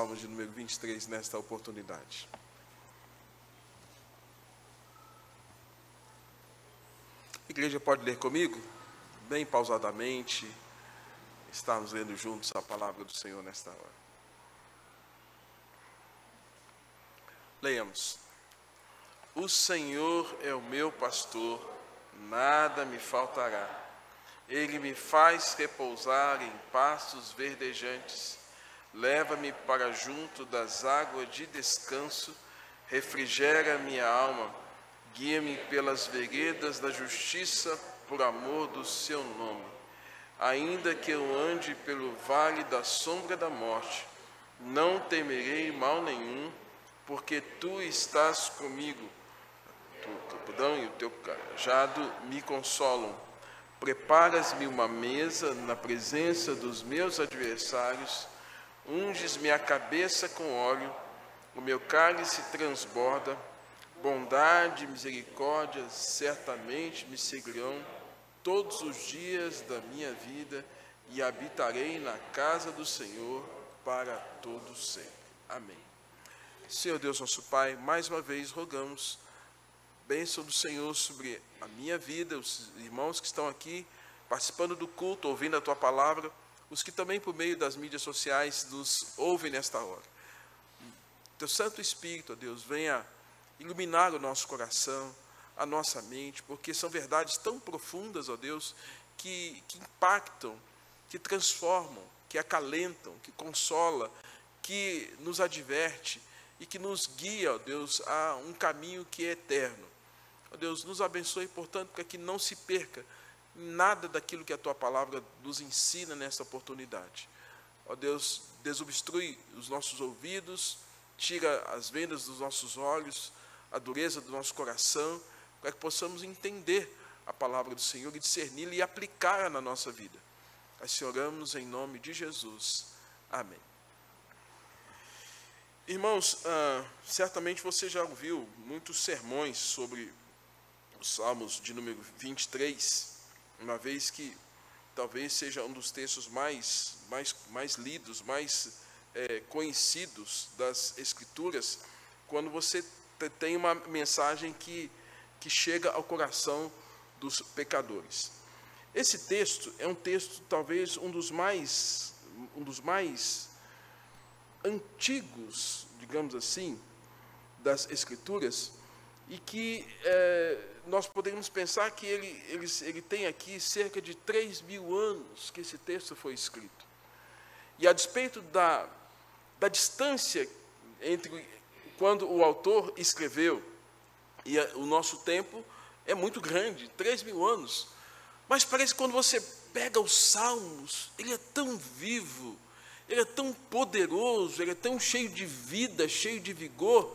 Salmos de número 23 nesta oportunidade. A igreja pode ler comigo? Bem pausadamente, estamos lendo juntos a palavra do Senhor nesta hora. Leiamos. O Senhor é o meu pastor, nada me faltará. Ele me faz repousar em pastos verdejantes, leva-me para junto das águas de descanso, refrigera minha alma, guia-me pelas veredas da justiça, por amor do seu nome. Ainda que eu ande pelo vale da sombra da morte, não temerei mal nenhum, porque tu estás comigo. O capudão e o teu cajado me consolam. Preparas-me uma mesa na presença dos meus adversários, unges-me a cabeça com óleo, o meu cálice transborda. Bondade e misericórdia certamente me seguirão todos os dias da minha vida, e habitarei na casa do Senhor para todo sempre. Amém. Senhor Deus, nosso Pai, mais uma vez rogamos bênção do Senhor sobre a minha vida, os irmãos que estão aqui participando do culto, ouvindo a Tua palavra, os que também por meio das mídias sociais nos ouvem nesta hora. Teu Santo Espírito, ó Deus, venha iluminar o nosso coração, a nossa mente, porque são verdades tão profundas, ó Deus, que impactam, que transformam, que acalentam, que consola, que nos adverte e que nos guia, ó Deus, a um caminho que é eterno. Ó Deus, nos abençoe, portanto, para que não se perca nada daquilo que a Tua palavra nos ensina nessa oportunidade. Ó Deus, desobstrui os nossos ouvidos, tira as vendas dos nossos olhos, a dureza do nosso coração, para que possamos entender a palavra do Senhor e discerni-la e aplicá-la na nossa vida. Assim oramos em nome de Jesus. Amém. Irmãos, certamente você já ouviu muitos sermões sobre os Salmos de número 23, uma vez que talvez seja um dos textos mais lidos, mais conhecidos das Escrituras, quando você tem uma mensagem que chega ao coração dos pecadores. Esse texto é um texto, talvez, um dos mais antigos, digamos assim, das Escrituras, e que nós poderíamos pensar que ele tem aqui cerca de 3.000 anos que esse texto foi escrito. E a despeito da distância entre quando o autor escreveu e o nosso tempo é muito grande, 3.000 anos, mas parece que quando você pega os Salmos, ele é tão vivo, ele é tão poderoso, ele é tão cheio de vida, cheio de vigor,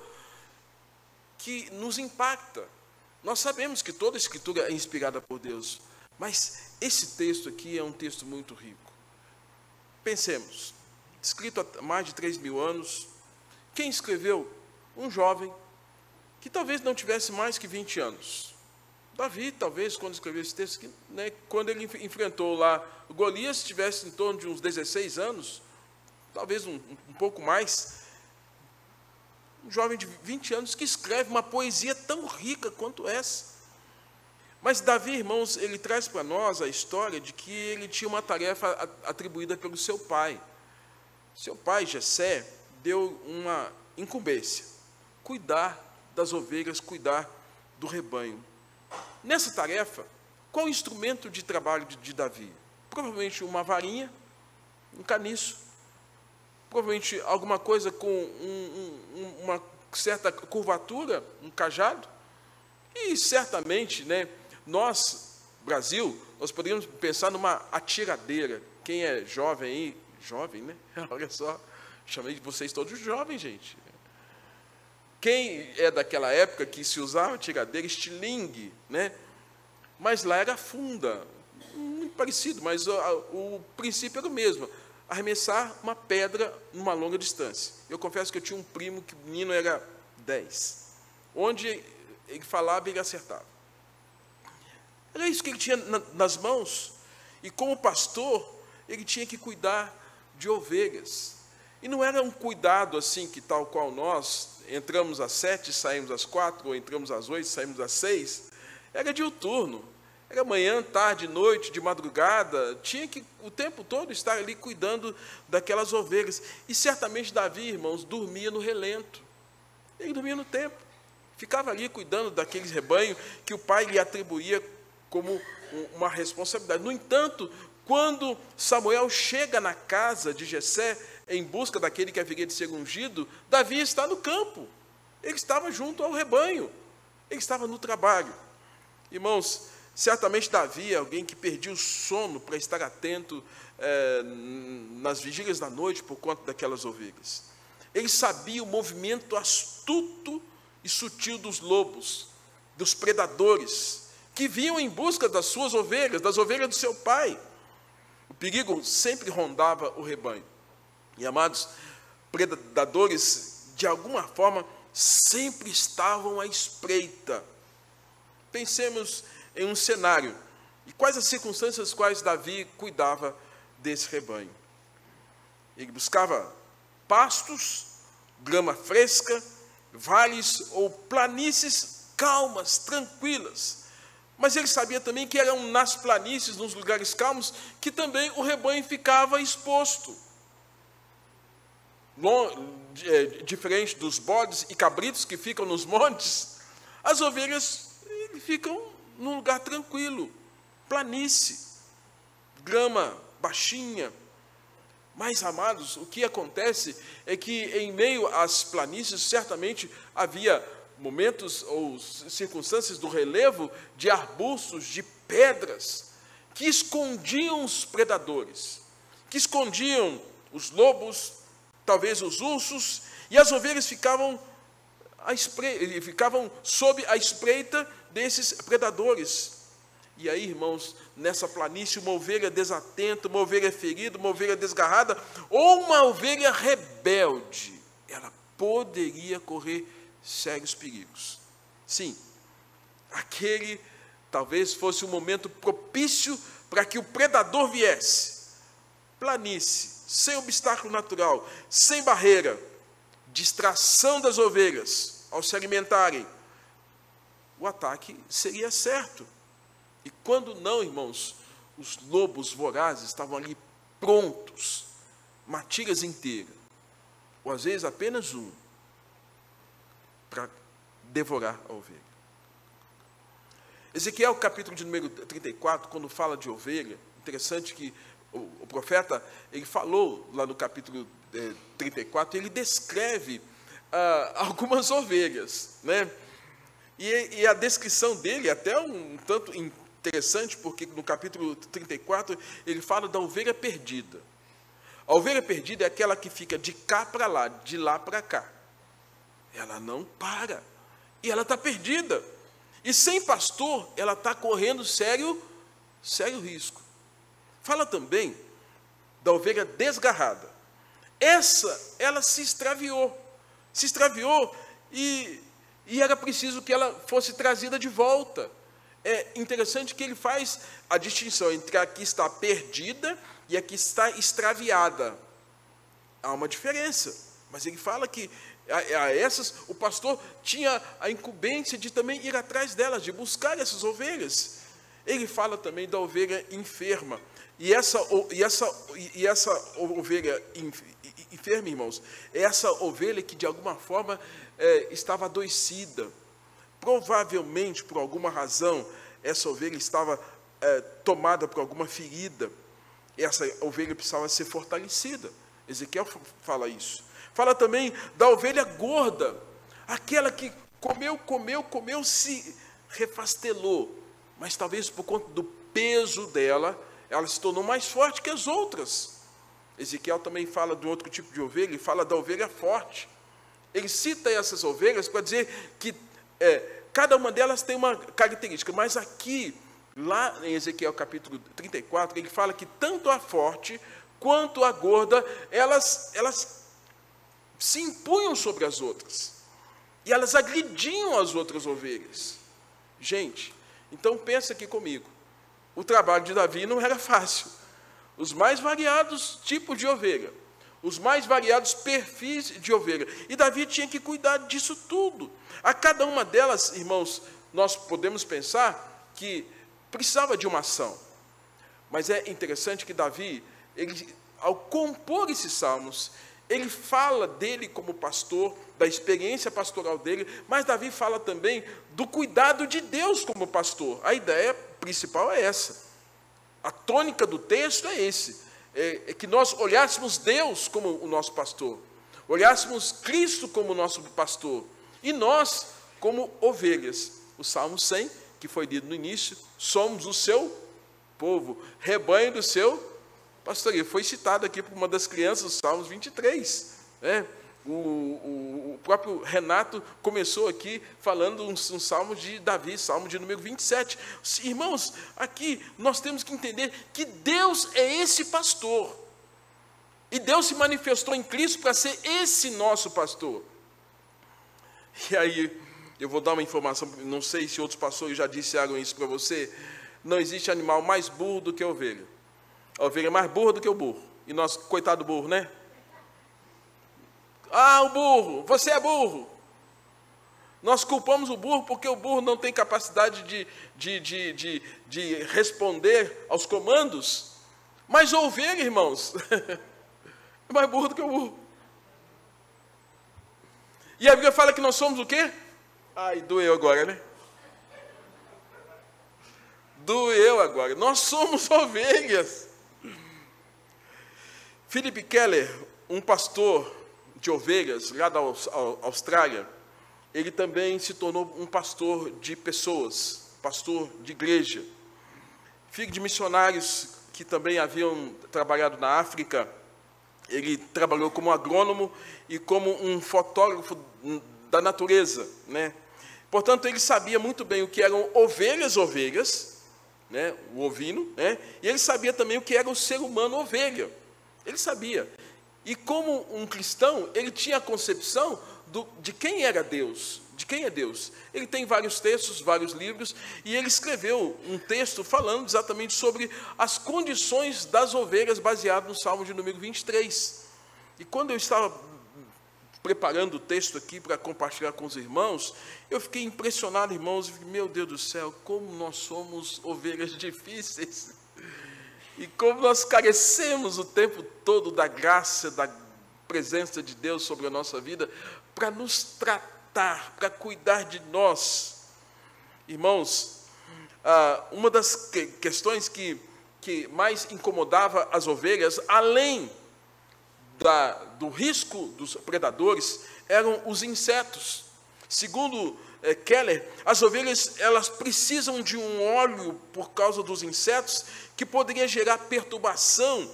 que nos impacta. Nós sabemos que toda a Escritura é inspirada por Deus, mas esse texto aqui é um texto muito rico. Pensemos, escrito há mais de 3.000 anos, quem escreveu? Um jovem que talvez não tivesse mais que 20 anos. Davi, talvez, quando escreveu esse texto, quando ele enfrentou lá Golias, tivesse em torno de uns 16 anos, talvez um pouco mais. Um jovem de 20 anos que escreve uma poesia tão rica quanto essa. Mas Davi, irmãos, ele traz para nós a história de que ele tinha uma tarefa atribuída pelo seu pai. Seu pai, Jessé, deu uma incumbência: cuidar das ovelhas, cuidar do rebanho. Nessa tarefa, qual o instrumento de trabalho de Davi? Provavelmente uma varinha, um caniço, provavelmente alguma coisa com uma certa curvatura, um cajado, e certamente, nós, Brasil, nós poderíamos pensar numa atiradeira. Quem é jovem aí, jovem, olha só, chamei de vocês todos jovens, gente. Quem é daquela época que se usava tiradeira, estilingue, mas lá era funda, muito parecido, mas o princípio era o mesmo: arremessar uma pedra numa longa distância. Eu confesso que eu tinha um primo que o menino era 10. Onde ele falava, ele acertava. Era isso que ele tinha nas mãos. E como pastor, ele tinha que cuidar de ovelhas. E não era um cuidado assim, que tal qual nós, entramos às 7, saímos às 4, ou entramos às 8, saímos às 6. Era diuturno. Era manhã, tarde, noite, de madrugada. Tinha que o tempo todo estar ali cuidando daquelas ovelhas. E certamente Davi, irmãos, dormia no relento. Ele dormia no templo. Ficava ali cuidando daqueles rebanhos que o pai lhe atribuía como uma responsabilidade. No entanto, quando Samuel chega na casa de Jessé, em busca daquele que haveria de ser ungido, Davi está no campo. Ele estava junto ao rebanho. Ele estava no trabalho. Irmãos, certamente Davi é alguém que perdia o sono para estar atento nas vigílias da noite por conta daquelas ovelhas. Ele sabia o movimento astuto e sutil dos lobos, dos predadores, que vinham em busca das suas ovelhas, das ovelhas do seu pai. O perigo sempre rondava o rebanho. E, amados, predadores, de alguma forma, sempre estavam à espreita. Pensemos em um cenário. E quais as circunstâncias quais Davi cuidava desse rebanho? Ele buscava pastos, grama fresca, vales ou planícies calmas, tranquilas. Mas ele sabia também que eram nas planícies, nos lugares calmos, que também o rebanho ficava exposto. Diferente dos bodes e cabritos que ficam nos montes, as ovelhas ficam num lugar tranquilo, planície, grama baixinha. Mas, amados, o que acontece é que em meio às planícies, certamente havia momentos ou circunstâncias do relevo de arbustos, de pedras, que escondiam os predadores, que escondiam os lobos, talvez os ursos, e as ovelhas ficavam sob a espreita desses predadores. E aí, irmãos, nessa planície, uma ovelha desatenta, uma ovelha ferida, uma ovelha desgarrada, ou uma ovelha rebelde, ela poderia correr sérios perigos. Sim, aquele talvez fosse um momento propício para que o predador viesse. Planície, sem obstáculo natural, sem barreira, distração das ovelhas ao se alimentarem, o ataque seria certo. E quando não, irmãos, os lobos vorazes estavam ali prontos, matilhas inteiras, ou às vezes apenas um, para devorar a ovelha. Ezequiel, capítulo de número 34, quando fala de ovelha, interessante que o profeta, ele falou lá no capítulo 34, ele descreve algumas ovelhas, né? E a descrição dele é até um tanto interessante, porque no capítulo 34, ele fala da ovelha perdida. A ovelha perdida é aquela que fica de cá para lá, de lá para cá. Ela não para. E ela está perdida. E sem pastor, ela está correndo sério risco. Fala também da ovelha desgarrada. Ela se extraviou. E era preciso que ela fosse trazida de volta. É interessante que ele faz a distinção entre a que está perdida e a que está extraviada. Há uma diferença, mas ele fala que a essas, o pastor tinha a incumbência de também ir atrás delas, de buscar essas ovelhas. Ele fala também da ovelha enferma. E essa ovelha enferma, irmãos, é essa ovelha que de alguma forma estava adoecida. Provavelmente, por alguma razão, essa ovelha estava tomada por alguma ferida. Essa ovelha precisava ser fortalecida. Ezequiel fala isso. Fala também da ovelha gorda, aquela que comeu, se refastelou, mas talvez por conta do peso dela, ela se tornou mais forte que as outras. Ezequiel também fala de outro tipo de ovelha, ele fala da ovelha forte. Ele cita essas ovelhas para dizer que cada uma delas tem uma característica, mas aqui, lá em Ezequiel capítulo 34, ele fala que tanto a forte quanto a gorda, elas se impunham sobre as outras, e elas agrediam as outras ovelhas. Gente, então pensa aqui comigo, o trabalho de Davi não era fácil. Os mais variados tipos de ovelha, os mais variados perfis de ovelha. E Davi tinha que cuidar disso tudo. A cada uma delas, irmãos, nós podemos pensar que precisava de uma ação. Mas é interessante que Davi, ele, ao compor esses salmos, ele fala dele como pastor, da experiência pastoral dele, mas Davi fala também do cuidado de Deus como pastor. A ideia principal é essa. A tônica do texto é esse. É que nós olhássemos Deus como o nosso pastor, olhássemos Cristo como o nosso pastor, e nós como ovelhas. O Salmo 100, que foi lido no início, somos o seu povo, rebanho do seu pastoreio. Foi citado aqui por uma das crianças, os Salmos 23. Né? O próprio Renato começou aqui falando um salmo de Davi, salmo de número 27. Irmãos, aqui nós temos que entender que Deus é esse pastor. E Deus se manifestou em Cristo para ser esse nosso pastor. E aí, eu vou dar uma informação, não sei se outros pastores já disseram isso para você. Não existe animal mais burro do que a ovelha. A ovelha é mais burra do que o burro. E nós, coitado do burro, né? Ah, o burro, você é burro. Nós culpamos o burro porque o burro não tem capacidade de responder aos comandos. Mas a ovelha, irmãos, é mais burro do que o burro. E a Bíblia fala que nós somos o quê? Ai, doeu agora, né? Doeu agora. Nós somos ovelhas. Philip Keller, um pastor de ovelhas lá da Austrália, ele também se tornou um pastor de pessoas, pastor de igreja. Filho de missionários que também haviam trabalhado na África, ele trabalhou como agrônomo e como um fotógrafo da natureza, né? Portanto, ele sabia muito bem o que eram ovelhas, né? O ovino, né? E ele sabia também o que era o ser humano ovelha. Ele sabia. E como um cristão, ele tinha a concepção de quem era Deus, de quem é Deus. Ele tem vários textos, vários livros, e ele escreveu um texto falando exatamente sobre as condições das ovelhas, baseado no Salmo de número 23. E quando eu estava preparando o texto aqui para compartilhar com os irmãos, eu fiquei impressionado, irmãos, meu Deus do céu, como nós somos ovelhas difíceis. E como nós carecemos o tempo todo da graça, da presença de Deus sobre a nossa vida, para nos tratar, para cuidar de nós. Irmãos, uma das questões que mais incomodava as ovelhas, além do risco dos predadores, eram os insetos. Segundo Keller, as ovelhas elas precisam de um óleo por causa dos insetos que poderia gerar perturbação.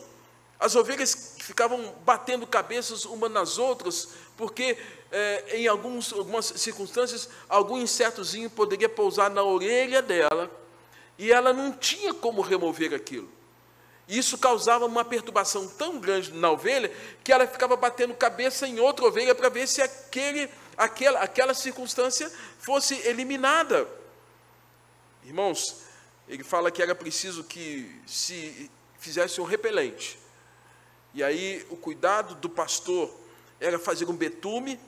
As ovelhas ficavam batendo cabeças umas nas outras, porque em algumas circunstâncias, algum insetozinho poderia pousar na orelha dela, e ela não tinha como remover aquilo. Isso causava uma perturbação tão grande na ovelha, que ela ficava batendo cabeça em outra ovelha, para ver se aquela circunstância fosse eliminada. Irmãos, ele fala que era preciso que se fizesse um repelente. E aí o cuidado do pastor era fazer um betume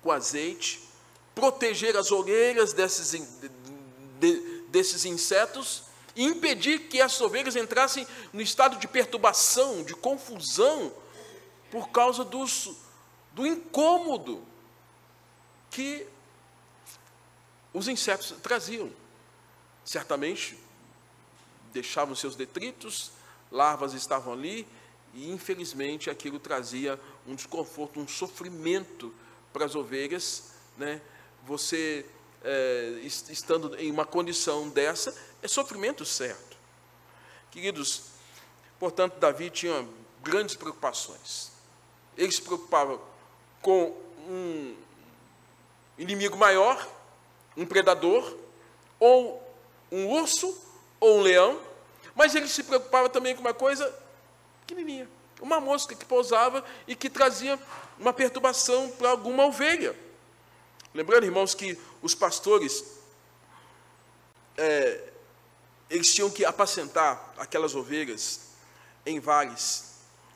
com azeite, proteger as orelhas desses insetos e impedir que as ovelhas entrassem no estado de perturbação, de confusão, por causa do incômodo que os insetos traziam. Certamente deixavam seus detritos, larvas estavam ali, e infelizmente aquilo trazia um desconforto, um sofrimento para as ovelhas, né? Você estando em uma condição dessa, é sofrimento certo. Queridos, portanto, Davi tinha grandes preocupações. Ele se preocupava com um inimigo maior, um predador, ou um urso, ou um leão, mas ele se preocupava também com uma coisa pequenininha, uma mosca que pousava e que trazia uma perturbação para alguma ovelha. Lembrando, irmãos, que os pastores, eles tinham que apacentar aquelas ovelhas em vales,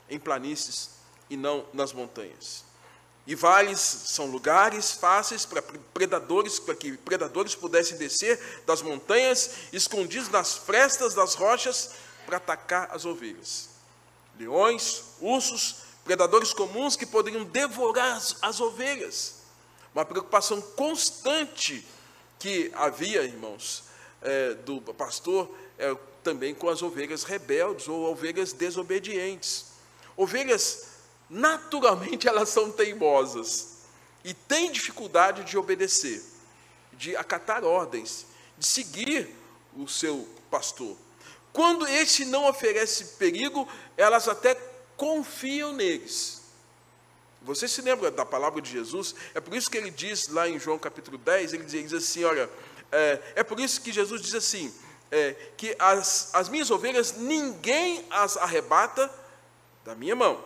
em planícies, e não nas montanhas. E vales são lugares fáceis para que predadores pudessem descer das montanhas, escondidos nas frestas das rochas, para atacar as ovelhas. Leões, ursos, predadores comuns que poderiam devorar as ovelhas. Uma preocupação constante que havia, irmãos, do pastor, também com as ovelhas rebeldes ou ovelhas desobedientes. Ovelhas, naturalmente, elas são teimosas e têm dificuldade de obedecer, de acatar ordens, de seguir o seu pastor. Quando este não oferece perigo, elas até confiam neles. Você se lembra da palavra de Jesus? É por isso que ele diz lá em João capítulo 10, ele diz assim, olha, é por isso que Jesus diz assim, que as minhas ovelhas ninguém as arrebata da minha mão.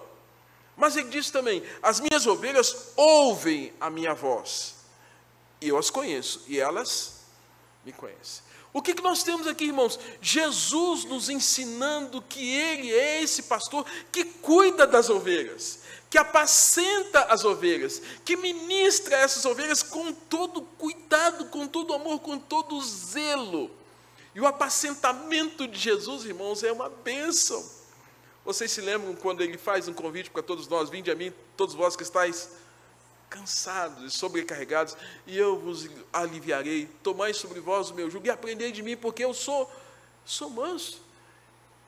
Mas ele diz também, as minhas ovelhas ouvem a minha voz, e eu as conheço, e elas me conhecem. O que nós temos aqui, irmãos? Jesus nos ensinando que Ele é esse pastor que cuida das ovelhas, que apacenta as ovelhas, que ministra essas ovelhas com todo cuidado, com todo amor, com todo zelo. E o apacentamento de Jesus, irmãos, é uma bênção. Vocês se lembram quando Ele faz um convite para todos nós, vinde a mim, todos vós que estáis cansados e sobrecarregados, e eu vos aliviarei, tomai sobre vós o meu jugo e aprendei de mim, porque eu sou manso.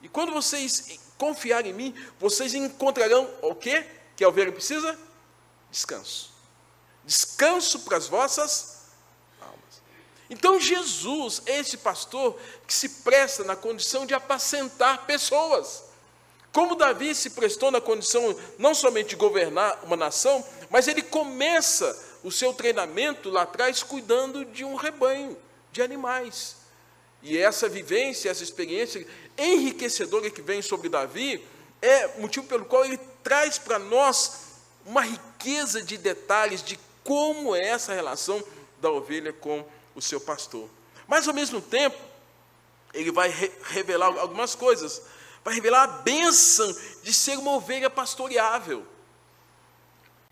E quando vocês confiarem em mim, vocês encontrarão o quê? Que a ovelha precisa? Descanso. Descanso para as vossas almas. Então Jesus é esse pastor que se presta na condição de apacentar pessoas. Como Davi se prestou na condição não somente de governar uma nação, mas ele começa o seu treinamento lá atrás cuidando de um rebanho de animais. E essa vivência, essa experiência enriquecedora que vem sobre Davi, é motivo pelo qual ele traz para nós uma riqueza de detalhes de como é essa relação da ovelha com o seu pastor. Mas, ao mesmo tempo, ele vai revelar algumas coisas. Vai revelar a bênção de ser uma ovelha pastoreável.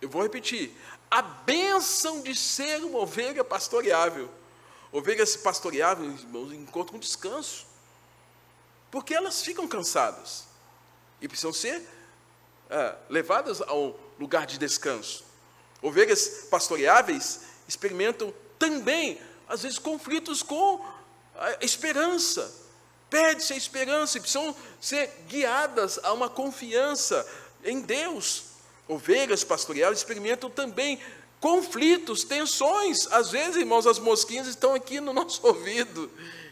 Eu vou repetir. A bênção de ser uma ovelha pastoreável. Ovelhas pastoreáveis, irmãos, encontram descanso. Porque elas ficam cansadas. E precisam ser levadas a um lugar de descanso. Ovelhas pastoreáveis experimentam também, às vezes, conflitos com a esperança. Perde-se a esperança e precisam ser guiadas a uma confiança em Deus. Ovelhas pastoreais experimentam também conflitos, tensões. Às vezes, irmãos, as mosquinhas estão aqui no nosso ouvido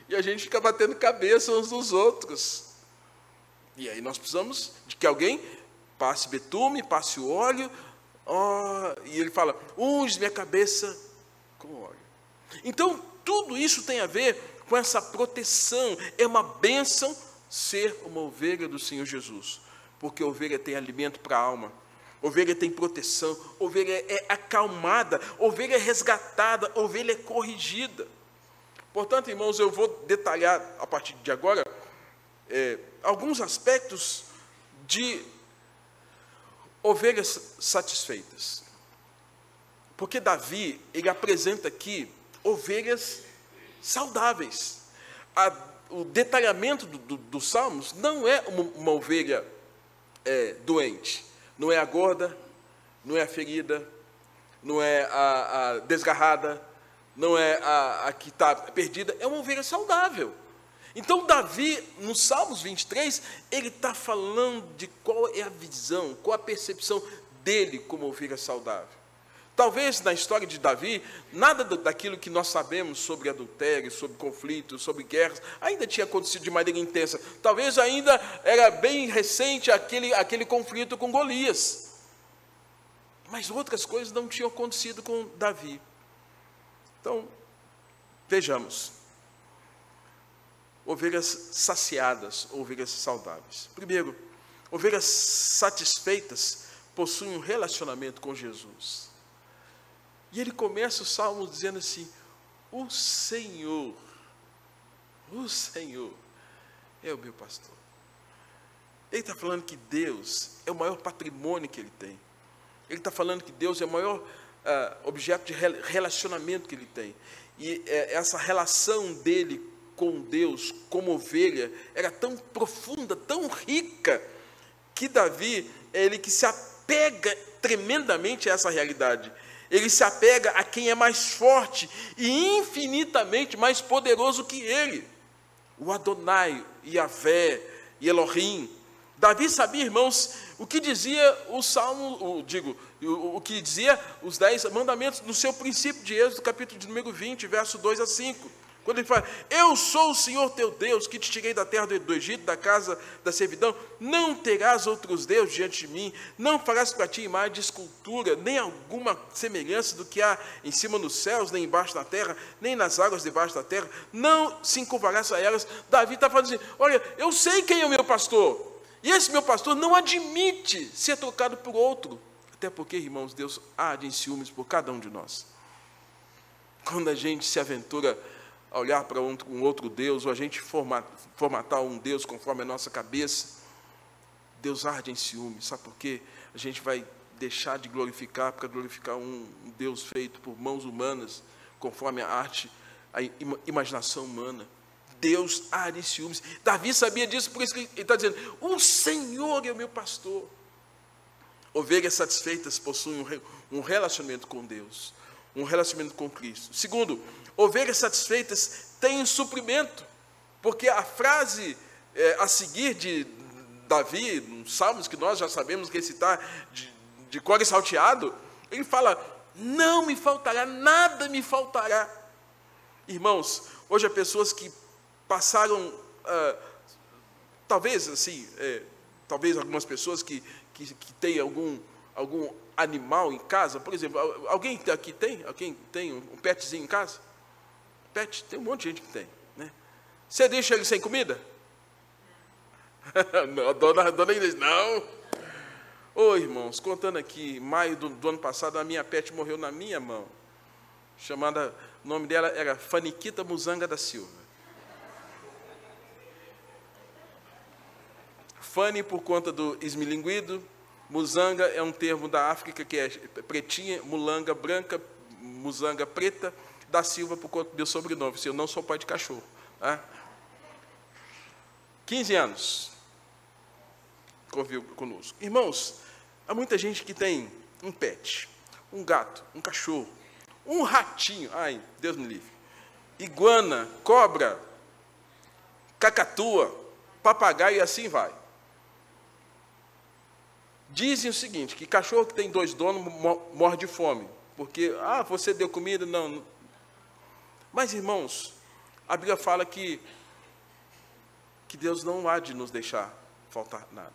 e a gente fica batendo cabeça uns dos outros. E aí nós precisamos de que alguém passe betume, passe o óleo, e ele fala, unge minha cabeça com óleo. Então, tudo isso tem a ver com essa proteção. É uma bênção ser uma ovelha do Senhor Jesus, porque a ovelha tem alimento para a alma, a ovelha tem proteção, a ovelha é acalmada, a ovelha é resgatada, a ovelha é corrigida. Portanto, irmãos, eu vou detalhar a partir de agora alguns aspectos de ovelhas satisfeitas, porque Davi, ele apresenta aqui ovelhas saudáveis. O detalhamento dos salmos não é uma ovelha doente, não é a gorda, não é a ferida, não é a desgarrada, não é a que está perdida, é uma ovelha saudável. Então Davi, no Salmos 23, ele está falando de qual é a visão, qual a percepção dele como ovelha saudável. Talvez na história de Davi, nada daquilo que nós sabemos sobre adultério, sobre conflitos, sobre guerras, ainda tinha acontecido de maneira intensa. Talvez ainda era bem recente aquele conflito com Golias. Mas outras coisas não tinham acontecido com Davi. Então, vejamos. Ovelhas saciadas, ovelhas saudáveis. Primeiro, ovelhas satisfeitas possuem um relacionamento com Jesus. E ele começa o salmo dizendo assim, o Senhor é o meu pastor. Ele está falando que Deus é o maior patrimônio que ele tem. Ele está falando que Deus é o maior objeto de relacionamento que ele tem. E essa relação dele com Deus, como ovelha, era tão profunda, tão rica, que Davi é ele que se apega tremendamente a essa realidade. Ele se apega a quem é mais forte e infinitamente mais poderoso que ele. O Adonai, Yahvé, Elohim. Davi sabia, irmãos, o que dizia o Salmo, o que dizia os 10 mandamentos no seu princípio de Êxodo, capítulo de número 20, verso 2 a 5. Quando ele fala, eu sou o Senhor teu Deus, que te tirei da terra do Egito, da casa da servidão, não terás outros deuses diante de mim, não farás para ti imagem de escultura, nem alguma semelhança do que há em cima nos céus, nem embaixo na terra, nem nas águas debaixo da terra, não se encurvarás a elas. Davi está falando assim, olha, eu sei quem é o meu pastor, e esse meu pastor não admite ser trocado por outro, até porque, irmãos, Deus arde em ciúmes por cada um de nós. Quando a gente se aventura a olhar para um outro Deus, ou a gente formatar um Deus conforme a nossa cabeça, Deus arde em ciúme. Sabe por quê? A gente vai deixar de glorificar para glorificar um Deus feito por mãos humanas, conforme a arte, a imaginação humana. Deus arde em ciúmes. Davi sabia disso, por isso que ele está dizendo, o Senhor é o meu pastor. Ovelhas satisfeitas possuem um relacionamento com Deus, um relacionamento com Cristo. Segundo, ovelhas satisfeitas têm suprimento, porque a frase a seguir de Davi, nos Salmos que nós já sabemos recitar de cor e salteado, ele fala, não me faltará, nada me faltará. Irmãos, hoje há pessoas que passaram, talvez algumas pessoas que têm algum animal em casa, por exemplo, alguém aqui tem? Alguém tem um petzinho em casa? Pet, tem um monte de gente que tem, né? Você deixa ele sem comida? Não, dona Inês, não. Ô, irmãos, contando aqui, em maio do ano passado, a minha pet morreu na minha mão. O nome dela era Faniquita Muzanga da Silva. Fani por conta do esmilinguido, Muzanga é um termo da África que é pretinha, mulanga branca, Muzanga preta, da Silva por conta do meu sobrenome, eu não sou pai de cachorro. Tá? 15 anos convive conosco. Irmãos, há muita gente que tem um pet, um gato, um cachorro, um ratinho, ai, Deus me livre, iguana, cobra, cacatua, papagaio e assim vai. Dizem o seguinte, que cachorro que tem 2 donos morre de fome, porque, você deu comida, não. Mas, irmãos, a Bíblia fala que Deus não há de nos deixar faltar nada.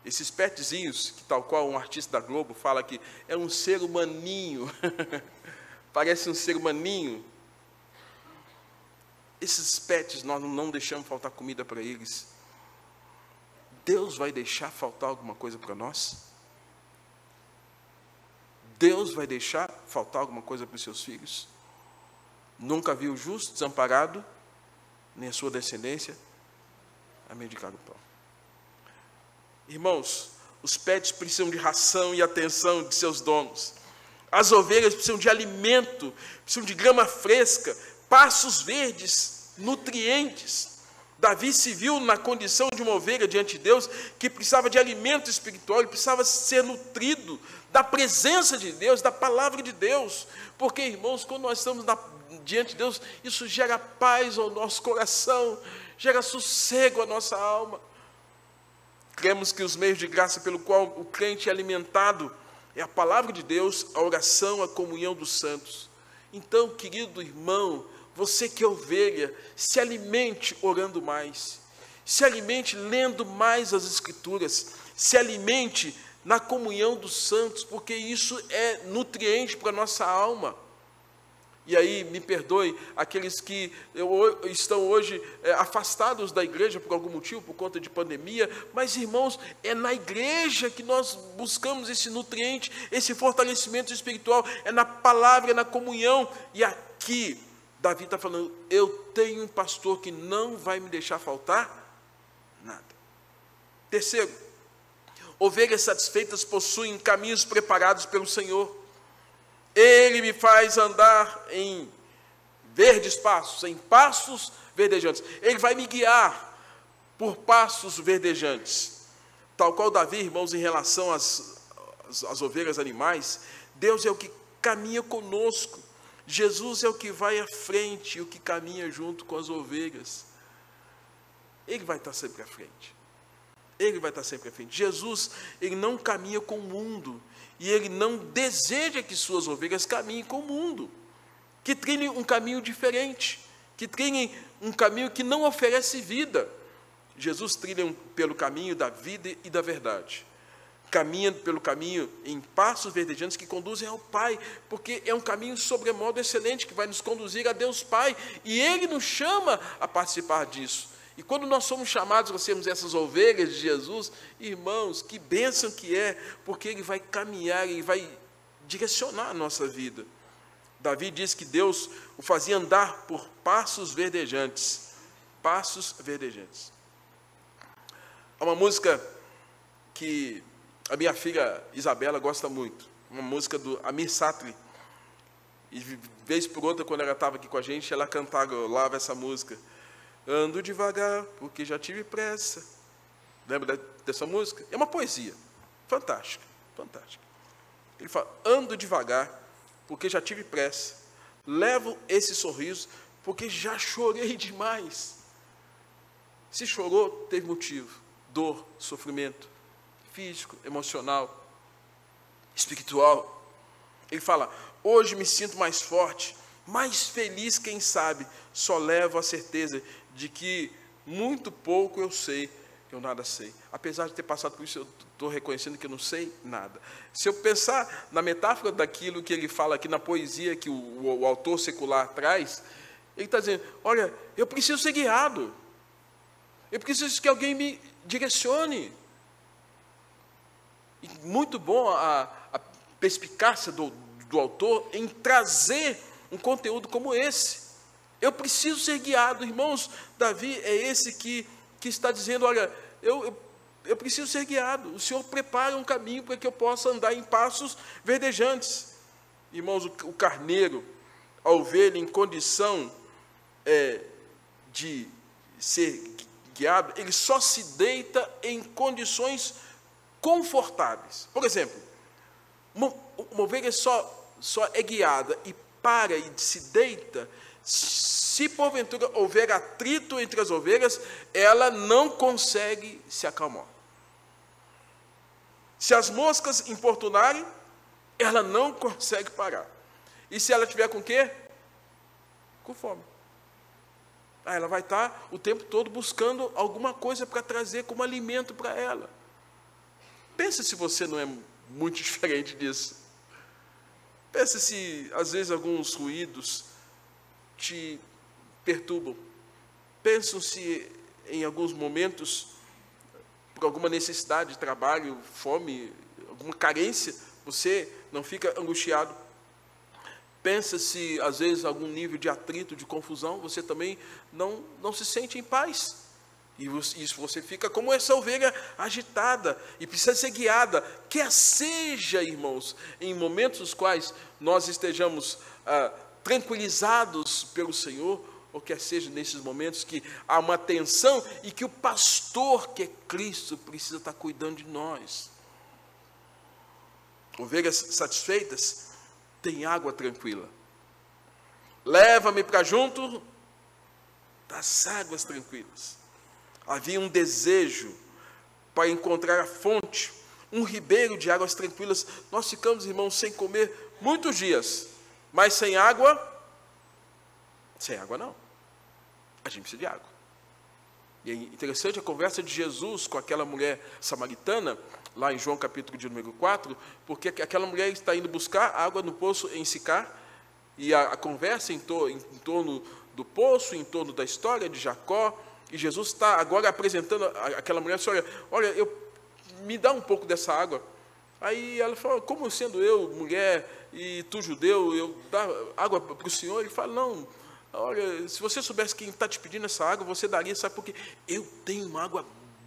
Esses petzinhos, que tal qual um artista da Globo fala que é um ser humaninho, parece um ser humaninho. Esses pets, nós não deixamos faltar comida para eles. Deus vai deixar faltar alguma coisa para nós? Deus vai deixar faltar alguma coisa para os seus filhos? Nunca viu o justo desamparado, nem a sua descendência a mendigar o pão. Irmãos, os pets precisam de ração e atenção de seus donos. As ovelhas precisam de alimento, precisam de grama fresca, pastos verdes, nutrientes. Davi se viu na condição de uma ovelha diante de Deus, que precisava de alimento espiritual, ele precisava ser nutrido da presença de Deus, da palavra de Deus, porque, irmãos, quando nós estamos diante de Deus, isso gera paz ao nosso coração, gera sossego à nossa alma. Cremos que os meios de graça pelo qual o crente é alimentado é a palavra de Deus, a oração, a comunhão dos santos. Então, querido irmão, você que é ovelha, se alimente orando mais, se alimente lendo mais as Escrituras, se alimente na comunhão dos santos, porque isso é nutriente para a nossa alma. E aí, me perdoe, aqueles que estão hoje afastados da igreja por algum motivo, por conta de pandemia, mas, irmãos, é na igreja que nós buscamos esse nutriente, esse fortalecimento espiritual, é na palavra, é na comunhão. E aqui, Davi está falando, eu tenho um pastor que não vai me deixar faltar nada. Terceiro, ovelhas satisfeitas possuem caminhos preparados pelo Senhor. Ele me faz andar em verdes passos, em passos verdejantes. Ele vai me guiar por passos verdejantes. Tal qual Davi, irmãos, em relação às ovelhas animais, Deus é o que caminha conosco. Jesus é o que vai à frente, o que caminha junto com as ovelhas. Ele vai estar sempre à frente. Ele vai estar sempre à frente. Jesus, ele não caminha com o mundo. E ele não deseja que suas ovelhas caminhem com o mundo. Que trilhem um caminho diferente. Que trilhem um caminho que não oferece vida. Jesus trilha pelo caminho da vida e da verdade. Caminha pelo caminho em passos verdejantes que conduzem ao Pai, porque é um caminho sobremodo excelente, que vai nos conduzir a Deus Pai, e Ele nos chama a participar disso. E quando nós somos chamados a sermos essas ovelhas de Jesus, irmãos, que bênção que é, porque Ele vai caminhar, Ele vai direcionar a nossa vida. Davi diz que Deus o fazia andar por passos verdejantes. Passos verdejantes. Há uma música que a minha filha Isabela gosta muito, uma música do Amir Satri. E vez por outra, quando ela estava aqui com a gente, ela cantava essa música. Ando devagar, porque já tive pressa. Lembra dessa música? É uma poesia. Fantástica, fantástica. Ele fala, ando devagar, porque já tive pressa. Levo esse sorriso, porque já chorei demais. Se chorou, teve motivo. Dor, sofrimento, físico, emocional, espiritual. Ele fala, hoje me sinto mais forte, mais feliz, quem sabe, só levo a certeza de que muito pouco eu sei, eu nada sei. Apesar de ter passado por isso, eu estou reconhecendo que eu não sei nada. Se eu pensar na metáfora daquilo que ele fala aqui na poesia que o autor secular traz, ele está dizendo, olha, eu preciso ser guiado. Eu preciso que alguém me direcione. E muito bom a perspicácia do autor em trazer um conteúdo como esse. Eu preciso ser guiado, irmãos. Davi é esse que está dizendo, olha, eu preciso ser guiado. O Senhor prepara um caminho para que eu possa andar em passos verdejantes. Irmãos, o carneiro, a ovelha em condição de ser guiado, ele só se deita em condições confortáveis. Por exemplo, uma ovelha só é guiada e para e se deita, se porventura houver atrito entre as ovelhas, ela não consegue se acalmar. Se as moscas importunarem, ela não consegue parar. E se ela tiver com o quê? Com fome. Ela vai estar o tempo todo buscando alguma coisa para trazer como alimento para ela. Pensa se você não é muito diferente disso. Pensa se, às vezes, alguns ruídos te perturbam. Pensa se, em alguns momentos, por alguma necessidade de trabalho, fome, alguma carência, você não fica angustiado. Pensa se, às vezes, algum nível de atrito, de confusão, você também não se sente em paz. E isso você fica como essa ovelha agitada e precisa ser guiada. Quer seja, irmãos, em momentos nos quais nós estejamos tranquilizados pelo Senhor, ou quer seja nesses momentos que há uma tensão e que o pastor, que é Cristo, precisa estar cuidando de nós. Ovelhas satisfeitas têm água tranquila. Leva-me para junto das águas tranquilas. Havia um desejo para encontrar a fonte, um ribeiro de águas tranquilas. Nós ficamos, irmãos, sem comer muitos dias, mas sem água não. A gente precisa de água. E é interessante a conversa de Jesus com aquela mulher samaritana, lá em João capítulo de número 4, porque aquela mulher está indo buscar água no poço em Sicar, e a conversa em torno do poço, em torno da história de Jacó, e Jesus está agora apresentando aquela mulher, olha, me dá um pouco dessa água. Aí ela fala, como sendo eu, mulher, e tu judeu, eu dar água para o Senhor? Ele fala, não, olha, se você soubesse quem está te pedindo essa água, você daria, sabe por quê? Eu tenho uma água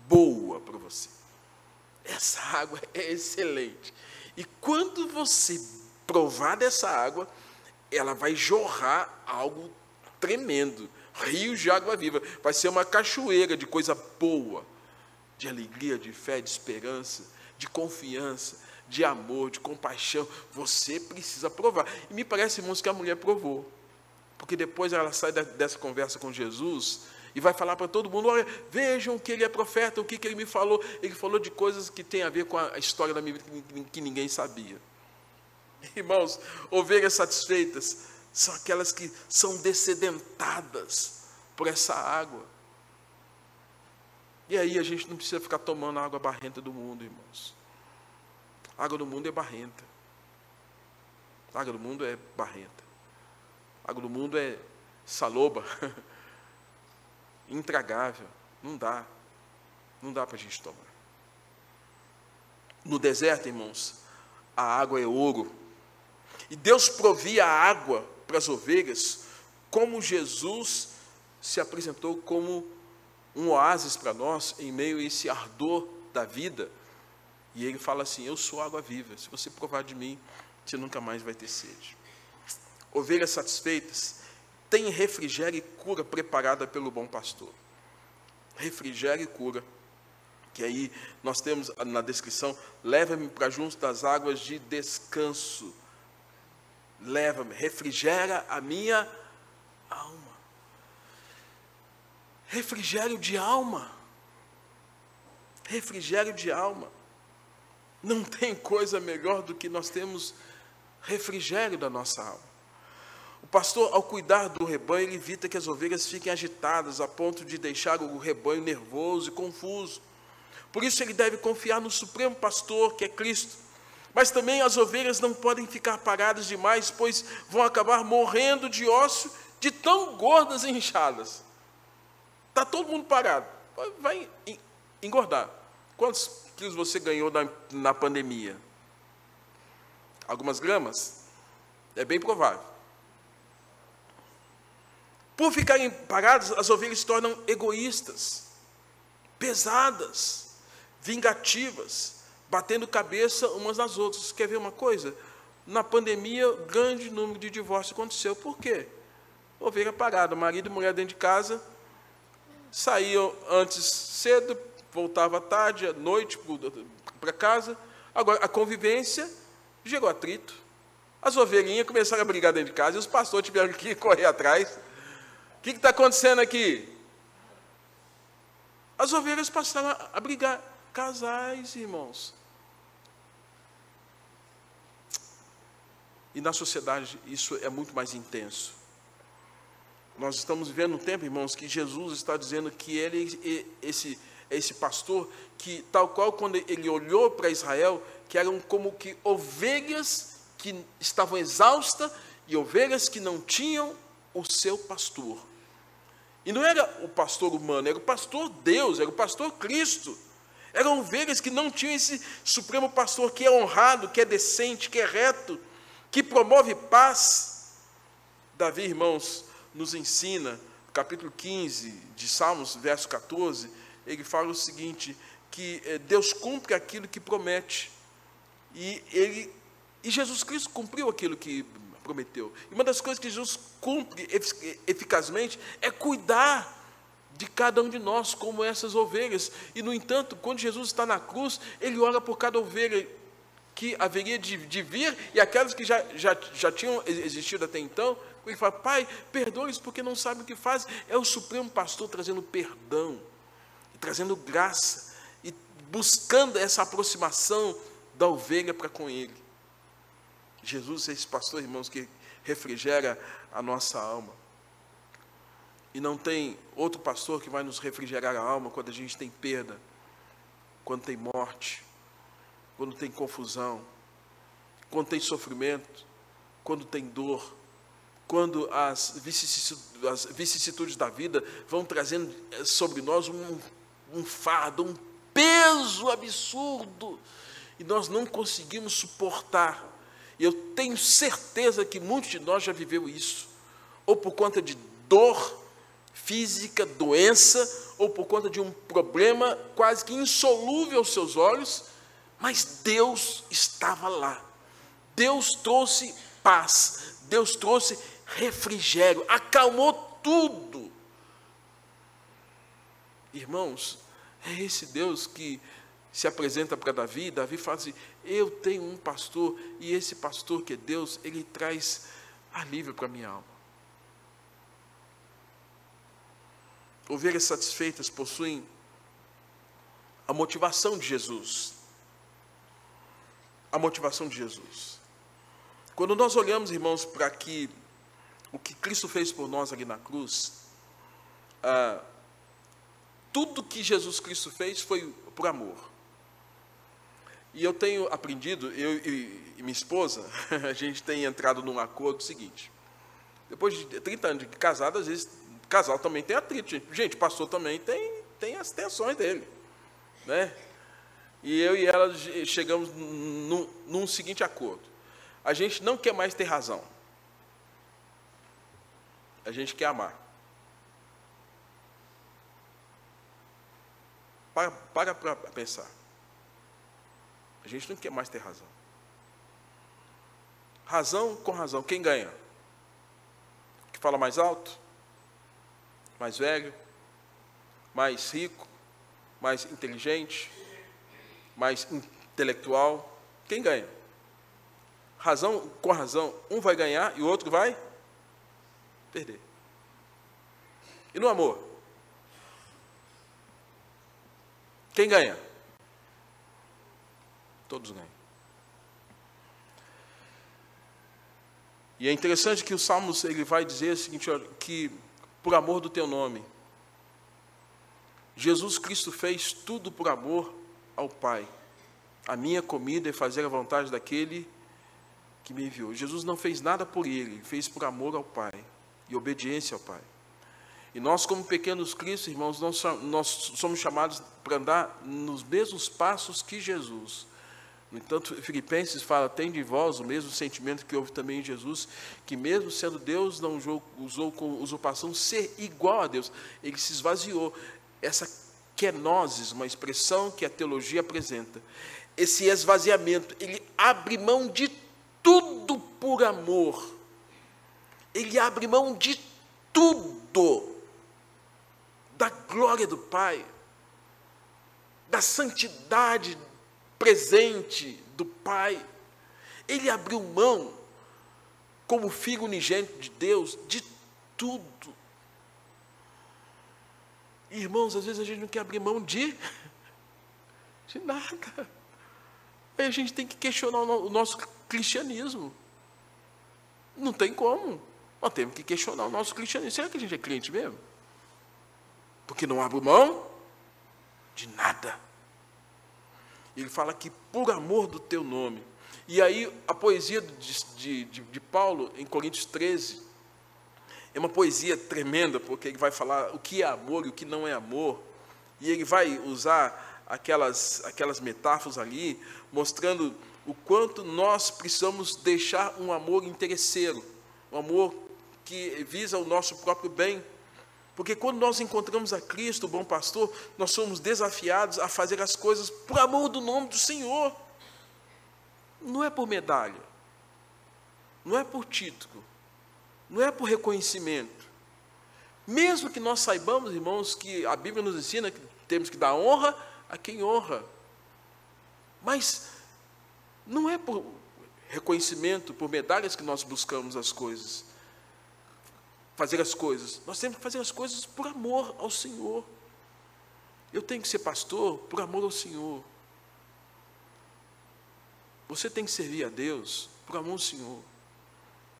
boa para você. Essa água é excelente. E quando você provar dessa água, ela vai jorrar algo tremendo. Rios de água viva. Vai ser uma cachoeira de coisa boa. De alegria, de fé, de esperança, de confiança, de amor, de compaixão. Você precisa provar. E me parece, irmãos, que a mulher provou. Porque depois ela sai dessa conversa com Jesus e vai falar para todo mundo: olha, vejam que ele é profeta, o que ele me falou. Ele falou de coisas que tem a ver com a história da minha vida que ninguém sabia. Irmãos, ovelhas satisfeitas são aquelas que são dessedentadas por essa água. E aí a gente não precisa ficar tomando a água barrenta do mundo, irmãos. A água do mundo é barrenta. A água do mundo é barrenta. A água do mundo é saloba, intragável. Não dá para a gente tomar. No deserto, irmãos, a água é ouro. E Deus provia a água para as ovelhas, como Jesus se apresentou como um oásis para nós, em meio a esse ardor da vida. E ele fala assim: eu sou água viva, se você provar de mim, você nunca mais vai ter sede. Ovelhas satisfeitas têm refrigério e cura preparada pelo bom pastor. Refrigério e cura, que aí nós temos na descrição: leva-me para junto das águas de descanso. Leva-me, refrigera a minha alma. Refrigério de alma. Refrigério de alma. Não tem coisa melhor do que nós temos refrigério da nossa alma. O pastor, ao cuidar do rebanho, ele evita que as ovelhas fiquem agitadas a ponto de deixar o rebanho nervoso e confuso. Por isso ele deve confiar no supremo pastor, que é Cristo. Mas também as ovelhas não podem ficar paradas demais, pois vão acabar morrendo de ócio, de tão gordas e inchadas. Está todo mundo parado, vai engordar. Quantos quilos você ganhou na pandemia? Algumas gramas? É bem provável. Por ficarem paradas, as ovelhas se tornam egoístas, pesadas, vingativas, batendo cabeça umas nas outras. Quer ver uma coisa? Na pandemia, grande número de divórcios aconteceu. Por quê? Ovelha parada, marido e mulher dentro de casa, saíam antes cedo, voltava à tarde, à noite para casa. Agora, a convivência gerou atrito. As ovelhinhas começaram a brigar dentro de casa e os pastores tiveram que correr atrás. O que está acontecendo aqui? As ovelhas passaram a brigar. Casais, irmãos. E na sociedade isso é muito mais intenso. Nós estamos vivendo um tempo, irmãos, que Jesus está dizendo que ele esse pastor, que tal qual quando ele olhou para Israel, que eram como que ovelhas que estavam exaustas e ovelhas que não tinham o seu pastor. E não era o pastor humano, era o pastor Deus, era o pastor Cristo. Eram ovelhas que não tinham esse supremo pastor que é honrado, que é decente, que é reto, que promove paz. Davi, irmãos, nos ensina, no capítulo 15 de Salmos, verso 14, ele fala o seguinte, que Deus cumpre aquilo que promete. E Jesus Cristo cumpriu aquilo que prometeu. E uma das coisas que Jesus cumpre eficazmente é cuidar de cada um de nós, como essas ovelhas. E, no entanto, quando Jesus está na cruz, ele ora por cada ovelha que haveria de vir, e aquelas que já tinham existido até então. Ele fala: Pai, perdoe-os porque não sabem o que fazem. É o supremo pastor trazendo perdão, trazendo graça, e buscando essa aproximação da ovelha para com ele. Jesus é esse pastor, irmãos, que refrigera a nossa alma. E não tem outro pastor que vai nos refrigerar a alma quando a gente tem perda, quando tem morte, quando tem confusão, quando tem sofrimento, quando tem dor, quando as vicissitudes da vida vão trazendo sobre nós um fardo, um peso absurdo, e nós não conseguimos suportar. E eu tenho certeza que muitos de nós já viveu isso, ou por conta de dor física, doença, ou por conta de um problema quase que insolúvel aos seus olhos, mas Deus estava lá. Deus trouxe paz, Deus trouxe refrigério, acalmou tudo. Irmãos, é esse Deus que se apresenta para Davi. Davi fala assim: eu tenho um pastor, e esse pastor que é Deus, ele traz alívio para a minha alma. Ovelhas satisfeitas possuem a motivação de Jesus. A motivação de Jesus. Quando nós olhamos, irmãos, para o que Cristo fez por nós ali na cruz, tudo que Jesus Cristo fez foi por amor. E eu tenho aprendido, eu e minha esposa, a gente tem entrado num acordo seguinte: depois de 30 anos de casado, às vezes, casal também tem atrito. Gente, pastor também tem as tensões dele, né? E eu e ela chegamos num seguinte acordo: a gente não quer mais ter razão, a gente quer amar. Para pensar. A gente não quer mais ter razão. Razão com razão, quem ganha? O que fala mais alto? Mais velho? Mais rico? Mais inteligente? Mais intelectual? Quem ganha? Razão com razão, um vai ganhar e o outro vai perder. E no amor? Quem ganha? Todos ganham. E é interessante que o Salmos ele vai dizer o seguinte, olha, que por amor do teu nome, Jesus Cristo fez tudo por amor ao Pai. A minha comida é fazer a vontade daquele que me enviou. Jesus não fez nada por ele, fez por amor ao Pai e obediência ao Pai. E nós, como pequenos cristos, irmãos, nós somos chamados para andar nos mesmos passos que Jesus. No entanto, Filipenses fala: tem de vós o mesmo sentimento que houve também em Jesus, que mesmo sendo Deus, não usou com usurpação ser igual a Deus. Ele se esvaziou. Essa kenosis, uma expressão que a teologia apresenta. Esse esvaziamento, ele abre mão de tudo por amor. Ele abre mão de tudo. Da glória do Pai, da santidade presente do Pai. Ele abriu mão, como filho unigênito de Deus, de tudo. Irmãos, às vezes a gente não quer abrir mão de nada. Aí a gente tem que questionar o nosso cristianismo. Não tem como. Nós temos que questionar o nosso cristianismo. Será que a gente é crente mesmo? Porque não abre mão de nada. Ele fala que por amor do teu nome. E aí a poesia de Paulo em Coríntios 13 é uma poesia tremenda, porque ele vai falar o que é amor e o que não é amor. E ele vai usar aquelas metáforas ali, mostrando o quanto nós precisamos deixar um amor interesseiro, um amor que visa o nosso próprio bem. Porque quando nós encontramos a Cristo, o bom pastor, nós somos desafiados a fazer as coisas por amor do nome do Senhor. Não é por medalha, não é por título, não é por reconhecimento. Mesmo que nós saibamos, irmãos, que a Bíblia nos ensina que temos que dar honra a quem honra. Mas não é por reconhecimento, por medalhas que nós buscamos as coisas. Fazer as coisas. Nós temos que fazer as coisas por amor ao Senhor. Eu tenho que ser pastor por amor ao Senhor. Você tem que servir a Deus por amor ao Senhor.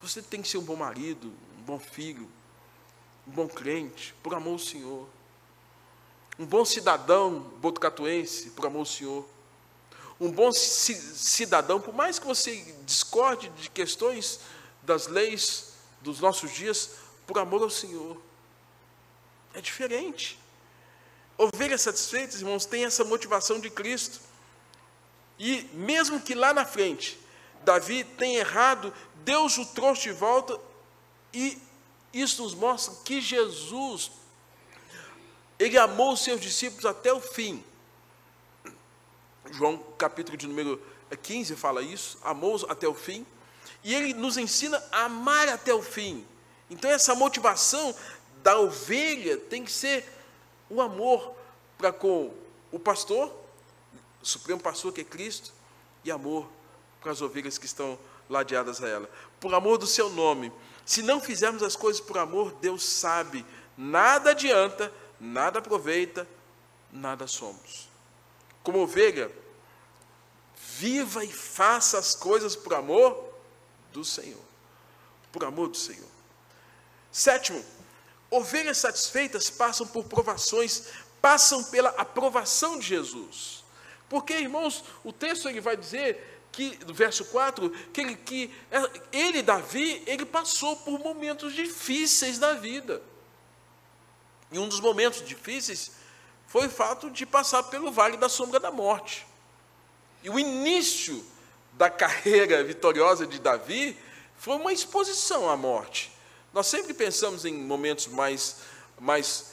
Você tem que ser um bom marido, um bom filho, um bom crente, por amor ao Senhor. Um bom cidadão botucatuense, por amor ao Senhor. Um bom cidadão, por mais que você discorde de questões das leis dos nossos dias, por amor ao Senhor. É diferente. Ovelhas satisfeitas, irmãos, tem essa motivação de Cristo. E mesmo que lá na frente, Davi tenha errado, Deus o trouxe de volta, e isso nos mostra que Jesus Ele amou os seus discípulos até o fim. João, capítulo de número 15, fala isso, amou-os até o fim. E ele nos ensina a amar até o fim. Então, essa motivação da ovelha tem que ser o amor para com o pastor, o supremo pastor que é Cristo, e amor para as ovelhas que estão ladeadas a ela. Por amor do seu nome. Se não fizermos as coisas por amor, Deus sabe, nada adianta, nada aproveita, nada somos. Como ovelha, viva e faça as coisas por amor do Senhor. Por amor do Senhor. Sétimo, ovelhas satisfeitas passam por provações, passam pela aprovação de Jesus. Porque, irmãos, o texto ele vai dizer que, no verso 4, que ele, Davi, ele passou por momentos difíceis da vida. E um dos momentos difíceis foi o fato de passar pelo vale da sombra da morte. E o início da carreira vitoriosa de Davi foi uma exposição à morte. Nós sempre pensamos em momentos mais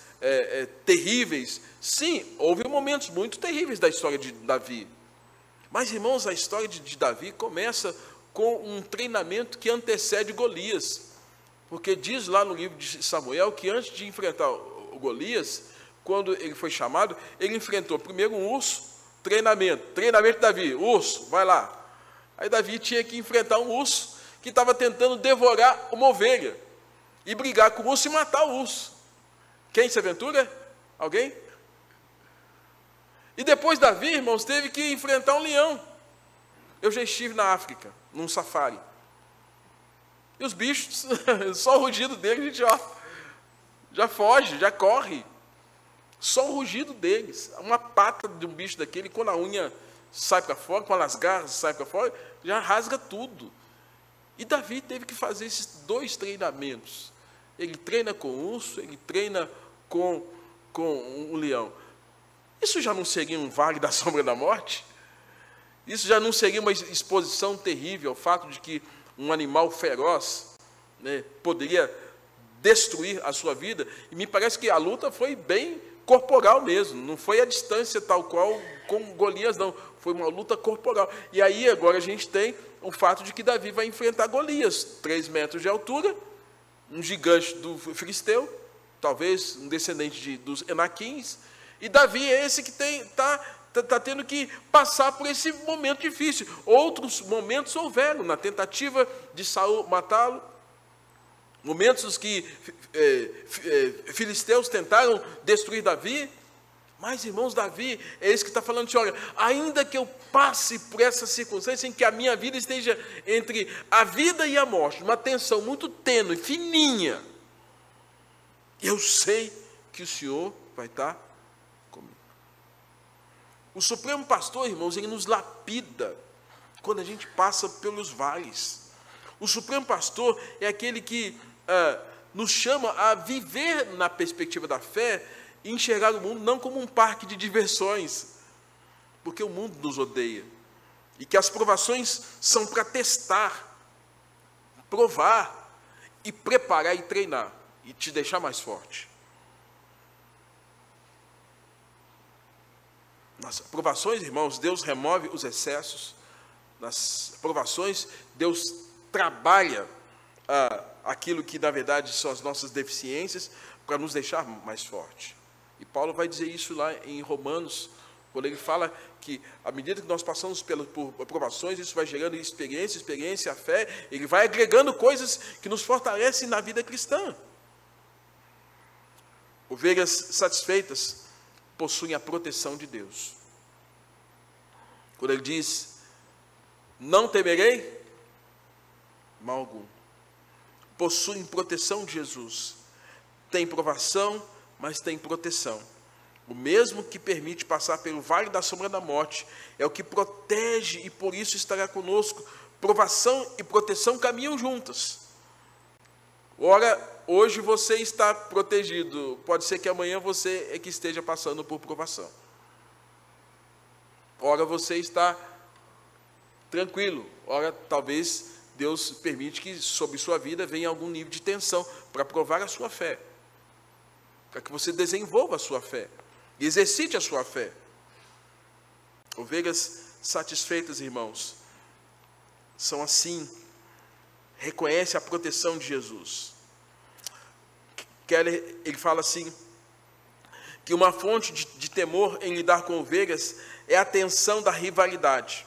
terríveis. Sim, houve momentos muito terríveis da história de Davi. Mas, irmãos, a história de Davi começa com um treinamento que antecede Golias. Porque diz lá no livro de Samuel que antes de enfrentar o Golias, quando ele foi chamado, ele enfrentou primeiro um urso, treinamento de Davi, urso, vai lá. Aí Davi tinha que enfrentar um urso que estava tentando devorar uma ovelha, e brigar com o urso e matar o urso. Quem se aventura? Alguém? E depois Davi, irmãos, teve que enfrentar um leão. Eu já estive na África, num safari. E os bichos, só o rugido deles, a gente já foge, já corre. Só o rugido deles. Uma pata de um bicho daquele, quando a unha sai para fora, quando as garras saem para fora, já rasga tudo. E Davi teve que fazer esses 2 treinamentos. Ele treina com o urso, ele treina com um leão. Isso já não seria um vale da sombra da morte? Isso já não seria uma exposição terrível ao fato de que um animal feroz, né, poderia destruir a sua vida? E me parece que a luta foi bem corporal mesmo, não foi a distância tal qual com Golias, não. Foi uma luta corporal. E aí agora a gente tem o fato de que Davi vai enfrentar Golias, 3 metros de altura, um gigante do filisteu, talvez um descendente dos Enaquins, e Davi é esse que está tendo que passar por esse momento difícil. Outros momentos houveram, na tentativa de Saul matá-lo, momentos que filisteus tentaram destruir Davi. Mas, irmãos, Davi é esse que está falando assim, olha, ainda que eu passe por essa circunstância em que a minha vida esteja entre a vida e a morte, uma tensão muito tênue, fininha, eu sei que o Senhor vai estar comigo. O Supremo Pastor, irmãos, ele nos lapida quando a gente passa pelos vales. O Supremo Pastor é aquele que nos chama a viver na perspectiva da fé e enxergar o mundo não como um parque de diversões, porque o mundo nos odeia, e que as provações são para testar, provar, e preparar e treinar, e te deixar mais forte. Nas provações, irmãos, Deus remove os excessos. Nas provações, Deus trabalha aquilo que, na verdade, são as nossas deficiências, para nos deixar mais forte. E Paulo vai dizer isso lá em Romanos, quando ele fala que, à medida que nós passamos por provações, isso vai gerando experiência, a fé, ele vai agregando coisas que nos fortalecem na vida cristã. Ovelhas satisfeitas possuem a proteção de Deus. Quando ele diz, não temerei mal algum, possuem proteção de Jesus. Tem provação, mas tem proteção. O mesmo que permite passar pelo vale da sombra da morte é o que protege e por isso estará conosco. Provação e proteção caminham juntas. Ora, hoje você está protegido, pode ser que amanhã você é que esteja passando por provação. Ora, você está tranquilo, ora, talvez Deus permite que sobre sua vida venha algum nível de tensão para provar a sua fé. para que você desenvolva a sua fé, exercite a sua fé. Ovelhas satisfeitas, irmãos, são assim, reconhece a proteção de Jesus. Keller, ele fala assim, que uma fonte de temor em lidar com ovelhas é a tensão da rivalidade,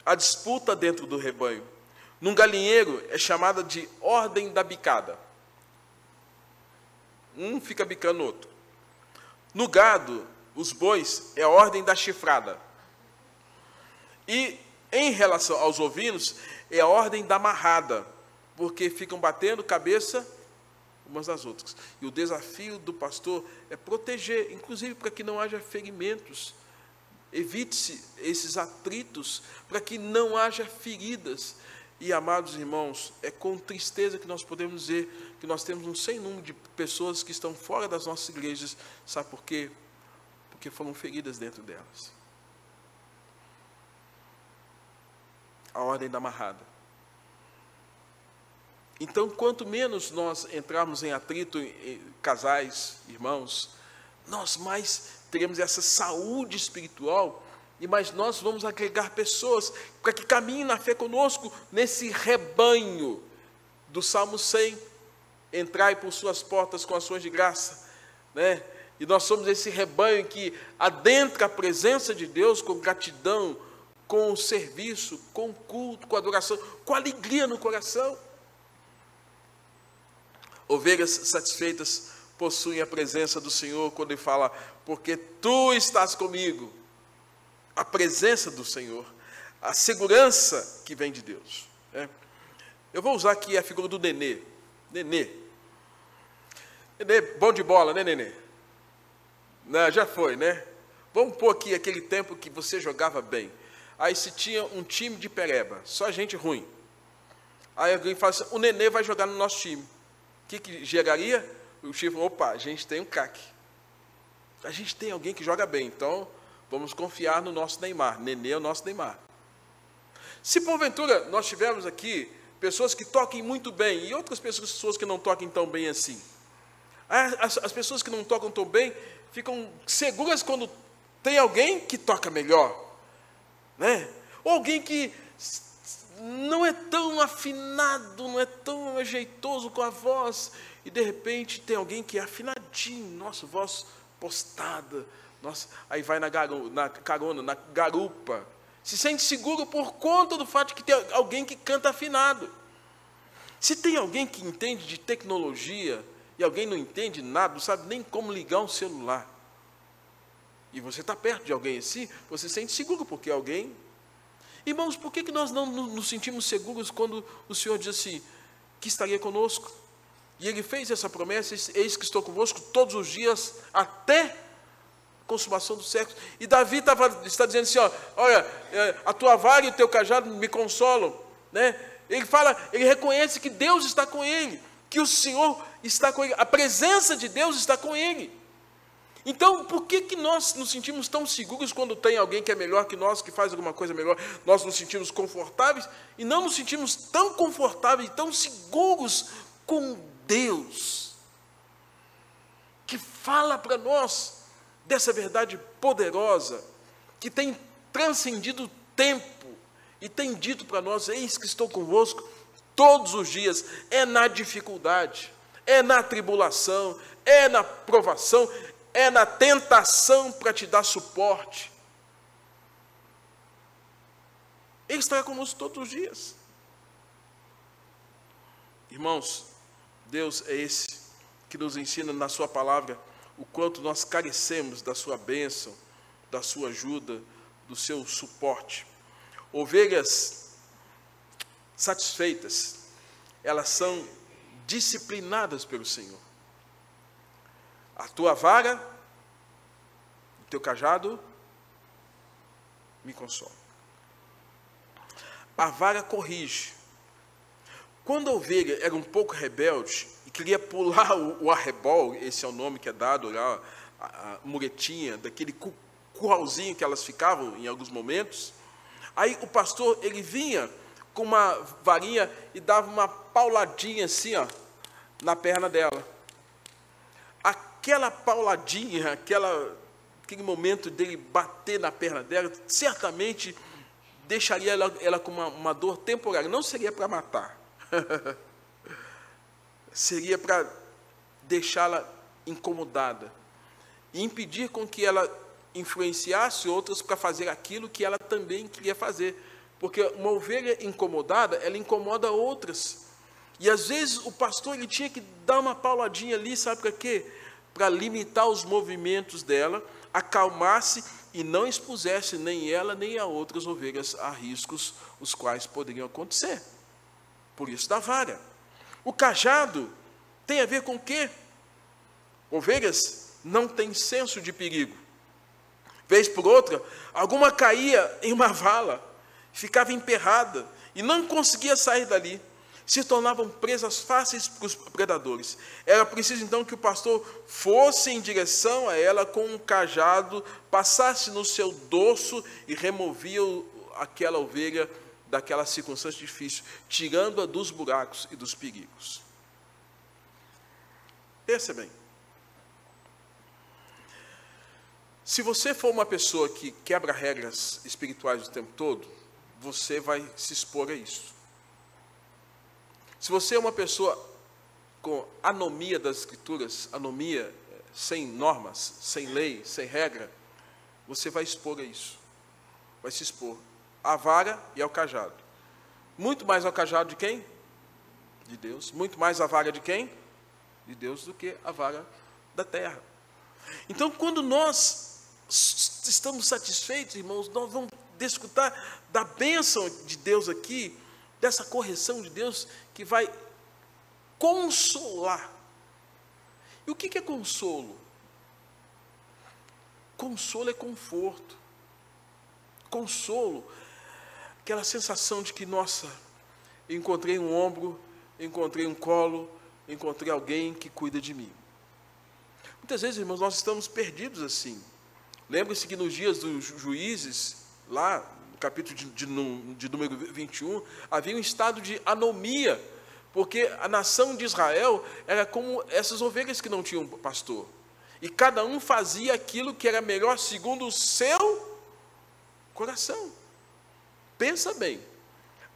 a disputa dentro do rebanho. Num galinheiro é chamada de ordem da bicada. Um fica bicando o outro. No gado, os bois, é a ordem da chifrada. E em relação aos ovinos, é a ordem da amarrada, porque ficam batendo cabeça umas das outras. E o desafio do pastor é proteger, inclusive para que não haja ferimentos. Evite-se esses atritos, para que não haja feridas. E, amados irmãos, é com tristeza que nós podemos dizer que nós temos um sem número de pessoas que estão fora das nossas igrejas. Sabe por quê? Porque foram feridas dentro delas. A ordem da amarrada. Então, quanto menos nós entrarmos em atrito, casais, irmãos, nós mais teremos essa saúde espiritual e mais nós vamos agregar pessoas para que caminhem na fé conosco nesse rebanho do Salmo 100. Entrai por suas portas com ações de graça, né? E nós somos esse rebanho que adentra a presença de Deus com gratidão, com o serviço, com o culto, com a adoração, com alegria no coração. Ovelhas satisfeitas possuem a presença do Senhor quando Ele fala, porque Tu estás comigo. A presença do Senhor, a segurança que vem de Deus. Né? Eu vou usar aqui a figura do Nenê. Nenê, bom de bola, né, Nenê? Não, já foi, né? Vamos pôr aqui aquele tempo que você jogava bem. Aí se tinha um time de pereba, só gente ruim. Aí alguém fala assim, o Nenê vai jogar no nosso time. O que geraria? O time falou, opa, a gente tem um craque. A gente tem alguém que joga bem, então vamos confiar no nosso Neymar. Nenê é o nosso Neymar. Se porventura nós tivermos aqui pessoas que toquem muito bem e outras pessoas que não toquem tão bem assim, as pessoas que não tocam tão bem ficam seguras quando tem alguém que toca melhor. Né? Ou alguém que não é tão afinado, não é tão ajeitoso com a voz, e de repente tem alguém que é afinadinho, nossa, voz postada, nossa, aí vai na carona, na garupa, se sente seguro por conta do fato de que tem alguém que canta afinado. Se tem alguém que entende de tecnologia, e alguém não entende nada, não sabe nem como ligar um celular, e você está perto de alguém assim, você se sente seguro, porque alguém... Irmãos, por que nós não nos sentimos seguros quando o Senhor diz assim, que estaria conosco? E Ele fez essa promessa, eis que estou convosco todos os dias, até a consumação dos séculos. E Davi está dizendo assim, ó, olha, a tua vara e o teu cajado me consolam. Né? Ele fala, ele reconhece que Deus está com ele, que o Senhor está com ele, a presença de Deus está com ele. Então, por que nós nos sentimos tão seguros quando tem alguém que é melhor que nós, que faz alguma coisa melhor? Nós nos sentimos confortáveis e não nos sentimos tão confortáveis e tão seguros com Deus, que fala para nós dessa verdade poderosa, que tem transcendido o tempo e tem dito para nós, eis que estou convosco todos os dias, é na dificuldade, é na tribulação, é na provação, é na tentação para te dar suporte. Ele estará conosco todos os dias. Irmãos, Deus é esse que nos ensina na sua palavra o quanto nós carecemos da sua bênção, da sua ajuda, do seu suporte. Ovelhas satisfeitas, elas são disciplinadas pelo Senhor. A tua vara, o teu cajado, me consola. A vara corrige. Quando a ovelha era um pouco rebelde e queria pular o arrebol, esse é o nome que é dado lá, a muretinha, daquele curralzinho que elas ficavam em alguns momentos, aí o pastor, ele vinha com uma varinha e dava uma pauladinha assim, ó, na perna dela. aquela pauladinha, aquele momento dele bater na perna dela, certamente deixaria ela com uma dor temporária. Não seria para matar. Seria para deixá-la incomodada e impedir com que ela influenciasse outros para fazer aquilo que ela também queria fazer. Porque uma ovelha incomodada, ela incomoda outras. E às vezes o pastor ele tinha que dar uma pauladinha ali, sabe para quê? Para limitar os movimentos dela, acalmar-se e não expusesse nem ela nem a outras ovelhas a riscos os quais poderiam acontecer. Por isso da vara. O cajado tem a ver com o quê? Ovelhas não têm senso de perigo. Vez por outra, alguma caía em uma vala, ficava emperrada e não conseguia sair dali. Se tornavam presas fáceis para os predadores. Era preciso então que o pastor fosse em direção a ela com um cajado, passasse no seu dorso e removia aquela ovelha daquela circunstância difícil, tirando-a dos buracos e dos perigos. Pensa bem. Se você for uma pessoa que quebra regras espirituais o tempo todo, você vai se expor a isso. Se você é uma pessoa com anomia das Escrituras, anomia sem normas, sem lei, sem regra, você vai expor a isso. Vai se expor à vara e ao cajado. Muito mais ao cajado de quem? De Deus. Muito mais à vara de quem? De Deus do que a vara da terra. Então, quando nós estamos satisfeitos, irmãos, nós vamos desfrutar da bênção de Deus aqui, dessa correção de Deus que vai consolar. E o que é consolo? Consolo é conforto. Consolo, aquela sensação de que, nossa, encontrei um ombro, encontrei um colo, encontrei alguém que cuida de mim. Muitas vezes, irmãos, nós estamos perdidos assim. Lembre-se que nos dias dos juízes, lá no capítulo de número 21, havia um estado de anomia, porque a nação de Israel era como essas ovelhas que não tinham pastor. E cada um fazia aquilo que era melhor segundo o seu coração. Pensa bem,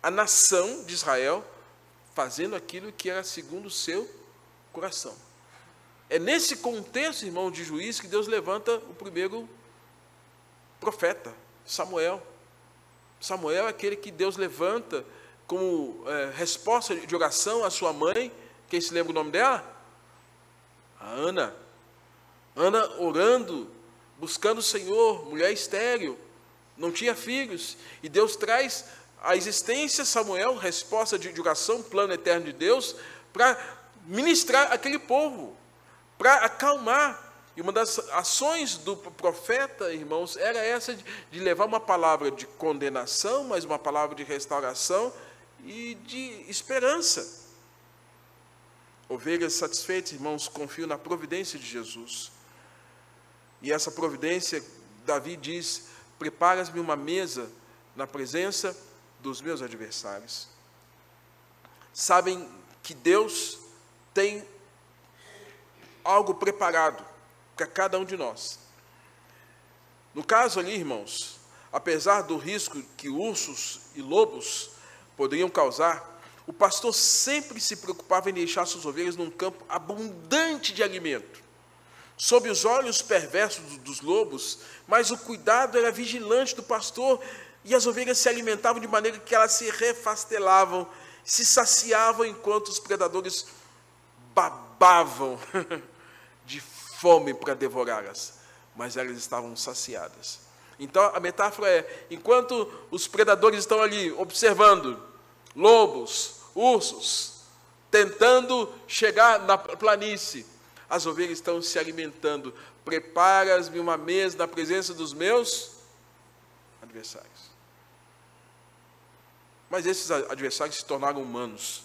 a nação de Israel fazendo aquilo que era segundo o seu coração. É nesse contexto, irmão, de juiz, que Deus levanta o primeiro profeta, Samuel. Samuel é aquele que Deus levanta como resposta de oração à sua mãe. Quem se lembra o nome dela? A Ana. Ana orando, buscando o Senhor, mulher estéril, não tinha filhos. E Deus traz à existência Samuel, resposta de oração, plano eterno de Deus, para ministrar aquele povo, para acalmar. E uma das ações do profeta, irmãos, era essa de levar uma palavra de condenação, mas uma palavra de restauração e de esperança. Ovelhas satisfeitas, irmãos, confiam na providência de Jesus. E essa providência, Davi diz: preparas-me uma mesa na presença dos meus adversários. Sabem que Deus tem algo preparado para cada um de nós. No caso ali, irmãos, apesar do risco que ursos e lobos poderiam causar, o pastor sempre se preocupava em deixar suas ovelhas num campo abundante de alimento, sob os olhos perversos dos lobos, mas o cuidado era vigilante do pastor, e as ovelhas se alimentavam de maneira que elas se refastelavam, se saciavam, enquanto os predadores babavam de fome para devorá-las, mas elas estavam saciadas. Então a metáfora é: enquanto os predadores estão ali observando lobos, ursos, tentando chegar na planície, as ovelhas estão se alimentando. Preparas-me uma mesa na presença dos meus adversários. Mas esses adversários se tornaram humanos.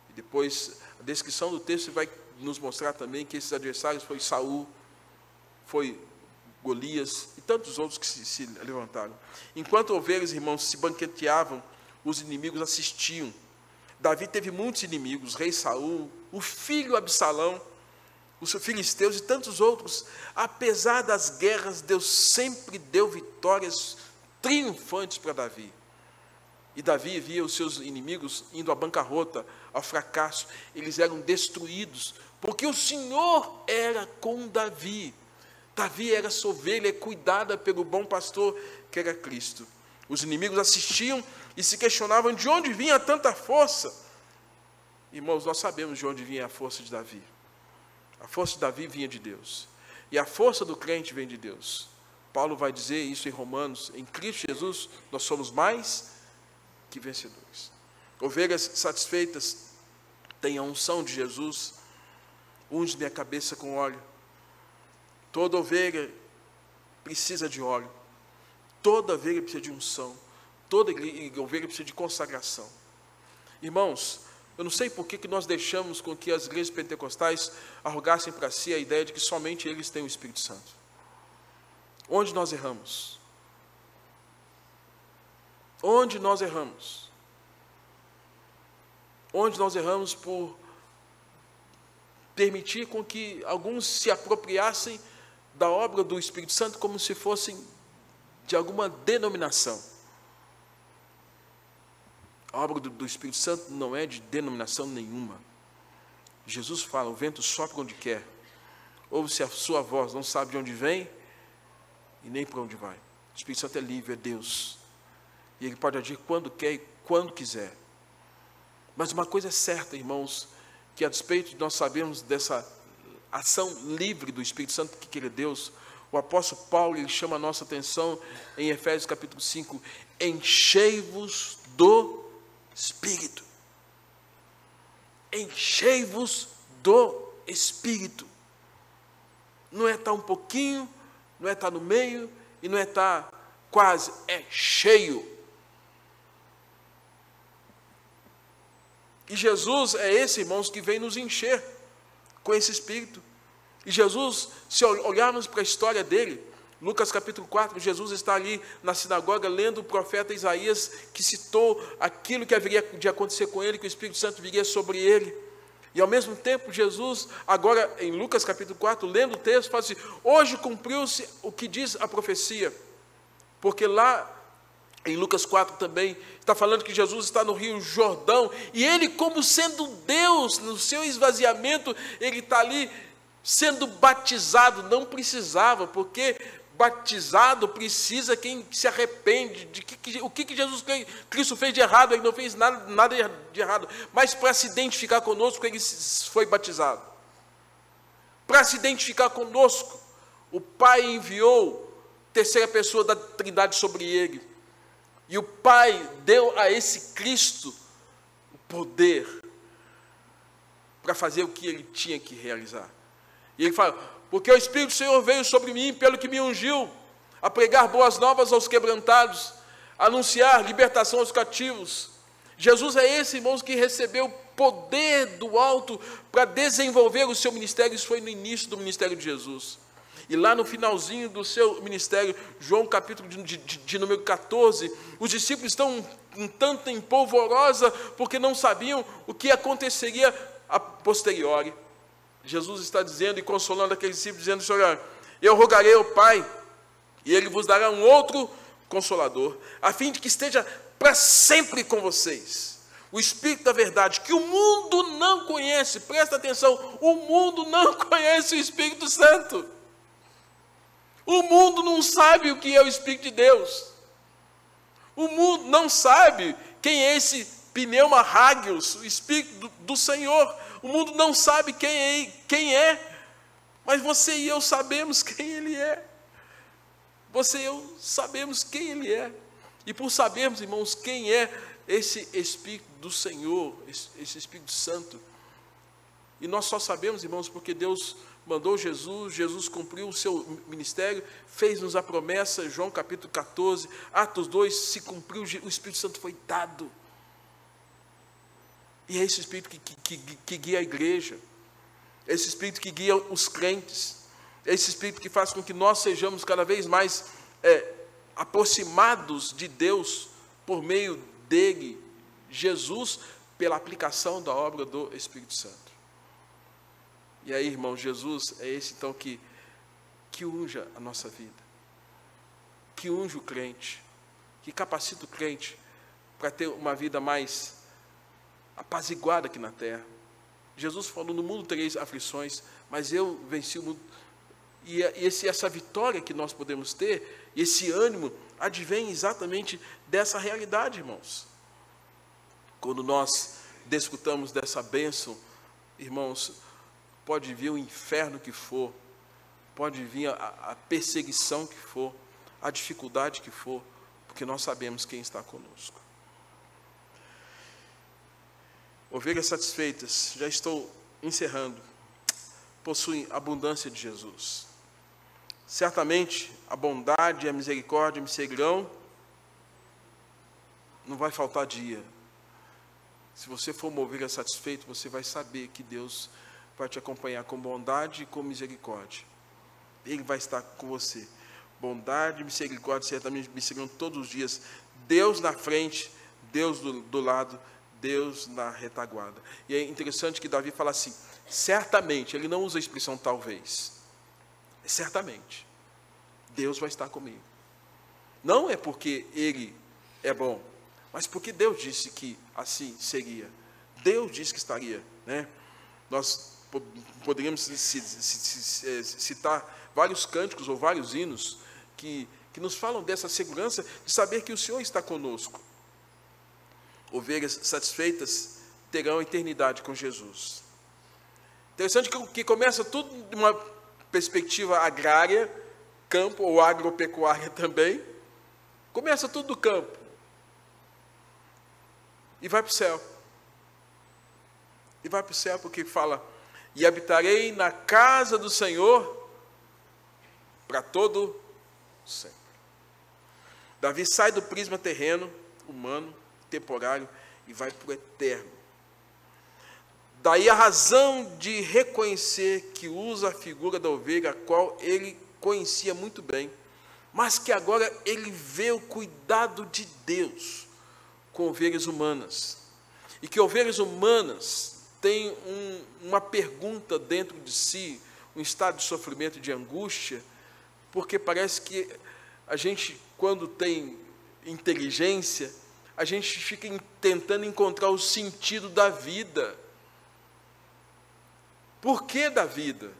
E depois a descrição do texto vai nos mostrar também que esses adversários foi Saul, foi Golias e tantos outros que se levantaram. Enquanto ovelhas, irmãos, se banqueteavam, os inimigos assistiam. Davi teve muitos inimigos: rei Saul, o filho Absalão, os filisteus e tantos outros, apesar das guerras, Deus sempre deu vitórias triunfantes para Davi. E Davi via os seus inimigos indo à bancarrota, ao fracasso, eles eram destruídos, porque o Senhor era com Davi. Davi era sua ovelha, cuidada pelo bom pastor que era Cristo. Os inimigos assistiam e se questionavam de onde vinha tanta força. Irmãos, nós sabemos de onde vinha a força de Davi. A força de Davi vinha de Deus. E a força do crente vem de Deus. Paulo vai dizer isso em Romanos: em Cristo Jesus nós somos mais que vencedores. Ovelhas satisfeitas têm a unção de Jesus. Unge minha cabeça com óleo. Toda ovelha precisa de óleo. Toda ovelha precisa de unção. Toda ovelha precisa de consagração. Irmãos, eu não sei por que nós deixamos com que as igrejas pentecostais arrogassem para si a ideia de que somente eles têm o Espírito Santo. Onde nós erramos? Onde nós erramos? Onde nós erramos por permitir com que alguns se apropriassem da obra do Espírito Santo como se fossem de alguma denominação. A obra do Espírito Santo não é de denominação nenhuma. Jesus fala: o vento sopra onde quer, ouve-se a sua voz, não sabe de onde vem e nem para onde vai. O Espírito Santo é livre, é Deus, e Ele pode agir quando quer e quando quiser. Mas uma coisa é certa, irmãos, que a despeito de nós sabermos dessa ação livre do Espírito Santo, que Ele é Deus, o apóstolo Paulo, ele chama a nossa atenção em Efésios capítulo 5, enchei-vos do Espírito. Enchei-vos do Espírito. Não é estar um pouquinho, não é estar no meio, e não é estar quase, é cheio. E Jesus é esse, irmãos, que vem nos encher com esse Espírito. E Jesus, se olharmos para a história dele, Lucas capítulo 4, Jesus está ali na sinagoga lendo o profeta Isaías, que citou aquilo que haveria de acontecer com ele, que o Espírito Santo viria sobre ele. E ao mesmo tempo, Jesus, agora em Lucas capítulo 4, lendo o texto, fala assim: hoje cumpriu-se o que diz a profecia. Porque lá em Lucas 4 também está falando que Jesus está no Rio Jordão, e ele, como sendo Deus, no seu esvaziamento, ele está ali sendo batizado. Não precisava, porque batizado precisa quem se arrepende de o que Jesus Cristo fez de errado. Ele não fez nada de errado, mas para se identificar conosco, ele foi batizado. Para se identificar conosco, o Pai enviou terceira pessoa da Trindade sobre ele, e o Pai deu a esse Cristo o poder para fazer o que ele tinha que realizar. E ele fala: porque o Espírito do Senhor veio sobre mim, pelo que me ungiu, a pregar boas novas aos quebrantados, a anunciar libertação aos cativos. Jesus é esse, irmãos, que recebeu poder do alto para desenvolver o seu ministério. Isso foi no início do ministério de Jesus. E lá no finalzinho do seu ministério, João capítulo de número 14, os discípulos estão um tanto em polvorosa, porque não sabiam o que aconteceria a posteriori. Jesus está dizendo e consolando aqueles discípulos, dizendo: Senhor, eu rogarei ao Pai, e Ele vos dará um outro Consolador, a fim de que esteja para sempre com vocês. O Espírito da verdade, que o mundo não conhece. Presta atenção, o mundo não conhece o Espírito Santo. O mundo não sabe o que é o Espírito de Deus. O mundo não sabe quem é esse pneuma hagios, o Espírito do Senhor. O mundo não sabe quem é, mas você e eu sabemos quem Ele é. Você e eu sabemos quem Ele é. E por sabermos, irmãos, quem é esse Espírito do Senhor, esse Espírito Santo, e nós só sabemos, irmãos, porque Deus mandou Jesus, Jesus cumpriu o seu ministério, fez-nos a promessa, João capítulo 14, Atos 2, se cumpriu, o Espírito Santo foi dado. E é esse Espírito que guia a igreja, esse Espírito que guia os crentes, esse Espírito que faz com que nós sejamos cada vez mais aproximados de Deus por meio dele, Jesus, pela aplicação da obra do Espírito Santo. E aí, irmão, Jesus é esse então que unja a nossa vida, que unge o crente, que capacita o crente para ter uma vida mais apaziguada aqui na terra. Jesus falou: no mundo tereis aflições, mas eu venci o mundo. E essa vitória que nós podemos ter, esse ânimo, advém exatamente dessa realidade, irmãos. Quando nós desfrutamos dessa bênção, irmãos, pode vir o inferno que for, pode vir a perseguição que for, a dificuldade que for, porque nós sabemos quem está conosco. Ovelhas satisfeitas, já estou encerrando, possuem abundância de Jesus. Certamente a bondade e a misericórdia me seguirão, não vai faltar dia. Se você for uma ovelha satisfeita, você vai saber que Deus vai te acompanhar com bondade e com misericórdia. Ele vai estar com você. Bondade e misericórdia certamente me seguirão todos os dias. Deus na frente, Deus do lado, Deus na retaguarda. E é interessante que Davi fala assim, certamente, ele não usa a expressão talvez. Certamente, Deus vai estar comigo. Não é porque Ele é bom, mas porque Deus disse que assim seria. Deus disse que estaria, né? Nós poderíamos citar vários cânticos ou vários hinos que nos falam dessa segurança de saber que o Senhor está conosco. Ovelhas satisfeitas terão eternidade com Jesus. Interessante que começa tudo de uma perspectiva agrária, campo ou agropecuária também. Começa tudo do campo e vai para o céu. E vai para o céu porque fala: e habitarei na casa do Senhor para todo sempre. Davi sai do prisma terreno, humano, temporário, e vai para o eterno. Daí a razão de reconhecer que usa a figura da ovelha, a qual ele conhecia muito bem, mas que agora ele vê o cuidado de Deus com ovelhas humanas. E que ovelhas humanas têm uma pergunta dentro de si, um estado de sofrimento e de angústia, porque parece que a gente, quando tem inteligência, a gente fica tentando encontrar o sentido da vida. Por que da vida?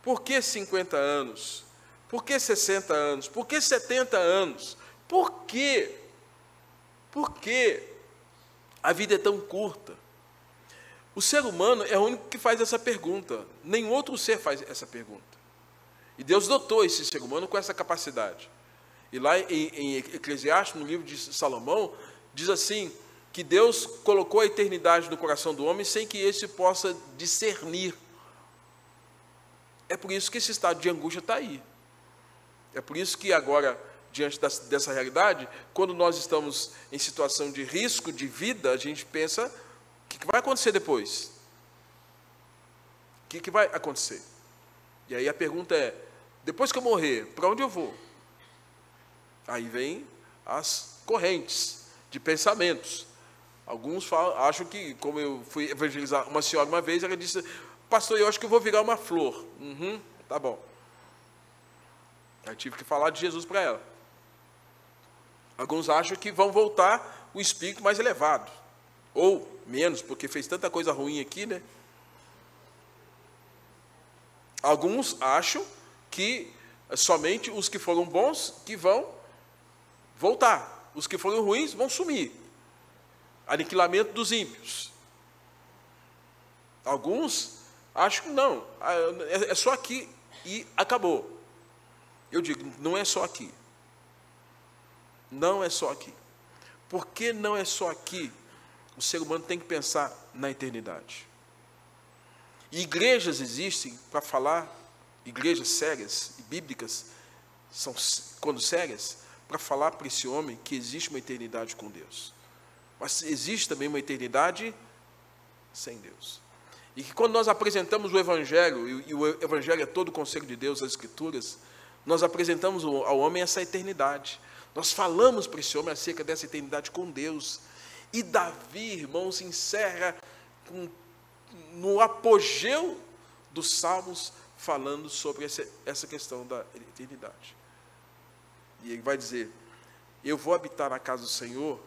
Por que 50 anos? Por que 60 anos? Por que 70 anos? Por quê? Por que a vida é tão curta? O ser humano é o único que faz essa pergunta. Nenhum outro ser faz essa pergunta. E Deus dotou esse ser humano com essa capacidade. E lá em Eclesiastes, no livro de Salomão, diz assim, que Deus colocou a eternidade no coração do homem sem que esse possa discernir. É por isso que esse estado de angústia está aí. É por isso que agora, diante dessa realidade, quando nós estamos em situação de risco de vida, a gente pensa, o que vai acontecer depois? O que vai acontecer? E aí a pergunta é, depois que eu morrer, para onde eu vou? Aí vem as correntes de pensamentos. Alguns acham que, como eu fui evangelizar uma senhora uma vez, ela disse, pastor, eu acho que eu vou virar uma flor. Tá bom. Aí tive que falar de Jesus para ela. Alguns acham que vão voltar o espírito mais elevado. Ou menos, porque fez tanta coisa ruim aqui, né? Alguns acham que somente os que foram bons que vão voltar. Os que foram ruins vão sumir. Aniquilamento dos ímpios. Alguns acham que não, é só aqui e acabou. Eu digo, não é só aqui. Não é só aqui. Por que não é só aqui? O ser humano tem que pensar na eternidade. E igrejas existem para falar, igrejas sérias e bíblicas, são, quando sérias, para falar para esse homem que existe uma eternidade com Deus. Mas existe também uma eternidade sem Deus. E que quando nós apresentamos o Evangelho, e o Evangelho é todo o conselho de Deus, as Escrituras, nós apresentamos ao homem essa eternidade. Nós falamos para esse homem acerca dessa eternidade com Deus. E Davi, irmãos, encerra no apogeu dos Salmos falando sobre essa questão da eternidade. E ele vai dizer: eu vou habitar na casa do Senhor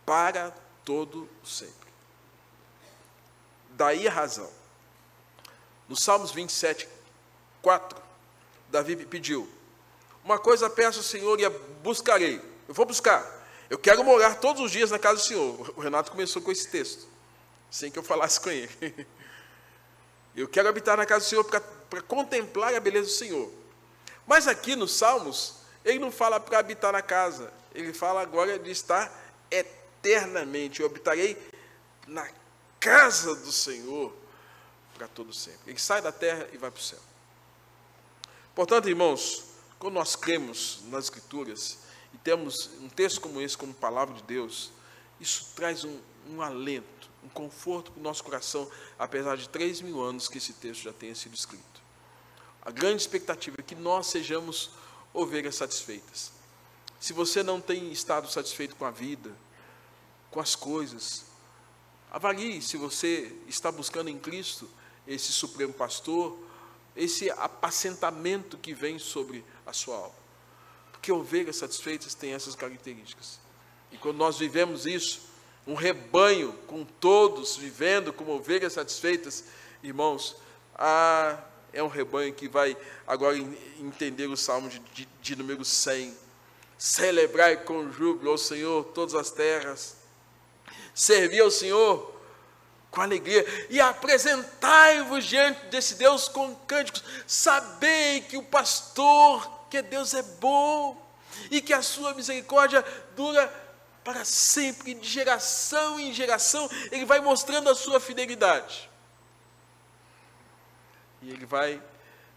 para todo o sempre. Daí a razão. No Salmos 27, 4, Davi pediu: uma coisa peço ao Senhor e a buscarei. Eu vou buscar. Eu quero morar todos os dias na casa do Senhor. O Renato começou com esse texto, sem que eu falasse com ele. Eu quero habitar na casa do Senhor para contemplar a beleza do Senhor. Mas aqui nos Salmos, ele não fala para habitar na casa. Ele fala agora de estar eternamente. Eu habitarei na casa do Senhor para todo sempre. Ele sai da terra e vai para o céu. Portanto, irmãos, quando nós cremos nas Escrituras e temos um texto como esse como palavra de Deus, isso traz um alento, um conforto para o nosso coração, apesar de 3.000 anos que esse texto já tenha sido escrito. A grande expectativa é que nós sejamos ovelhas satisfeitas. Se você não tem estado satisfeito com a vida, com as coisas, avalie se você está buscando em Cristo esse supremo pastor, esse apacentamento que vem sobre a sua alma. Porque ovelhas satisfeitas têm essas características. E quando nós vivemos isso, um rebanho com todos vivendo como ovelhas satisfeitas, irmãos, é um rebanho que vai agora entender o Salmo de número 100. Celebrai com júbilo ao Senhor todas as terras. Servir ao Senhor com alegria e apresentai-vos diante desse Deus com cânticos. Sabei que o pastor, que Deus é bom e que a sua misericórdia dura para sempre, de geração em geração. Ele vai mostrando a sua fidelidade. E ele vai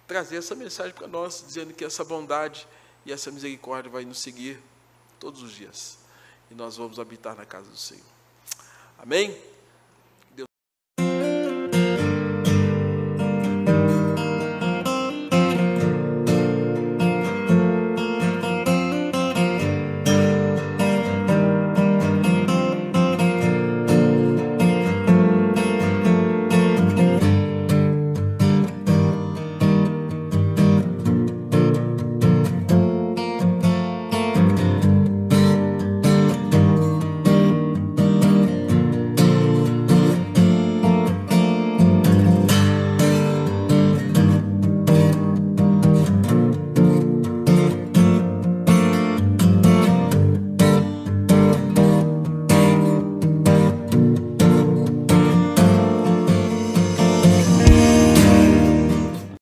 trazer essa mensagem para nós, dizendo que essa bondade e essa misericórdia vai nos seguir todos os dias. E nós vamos habitar na casa do Senhor. Amém?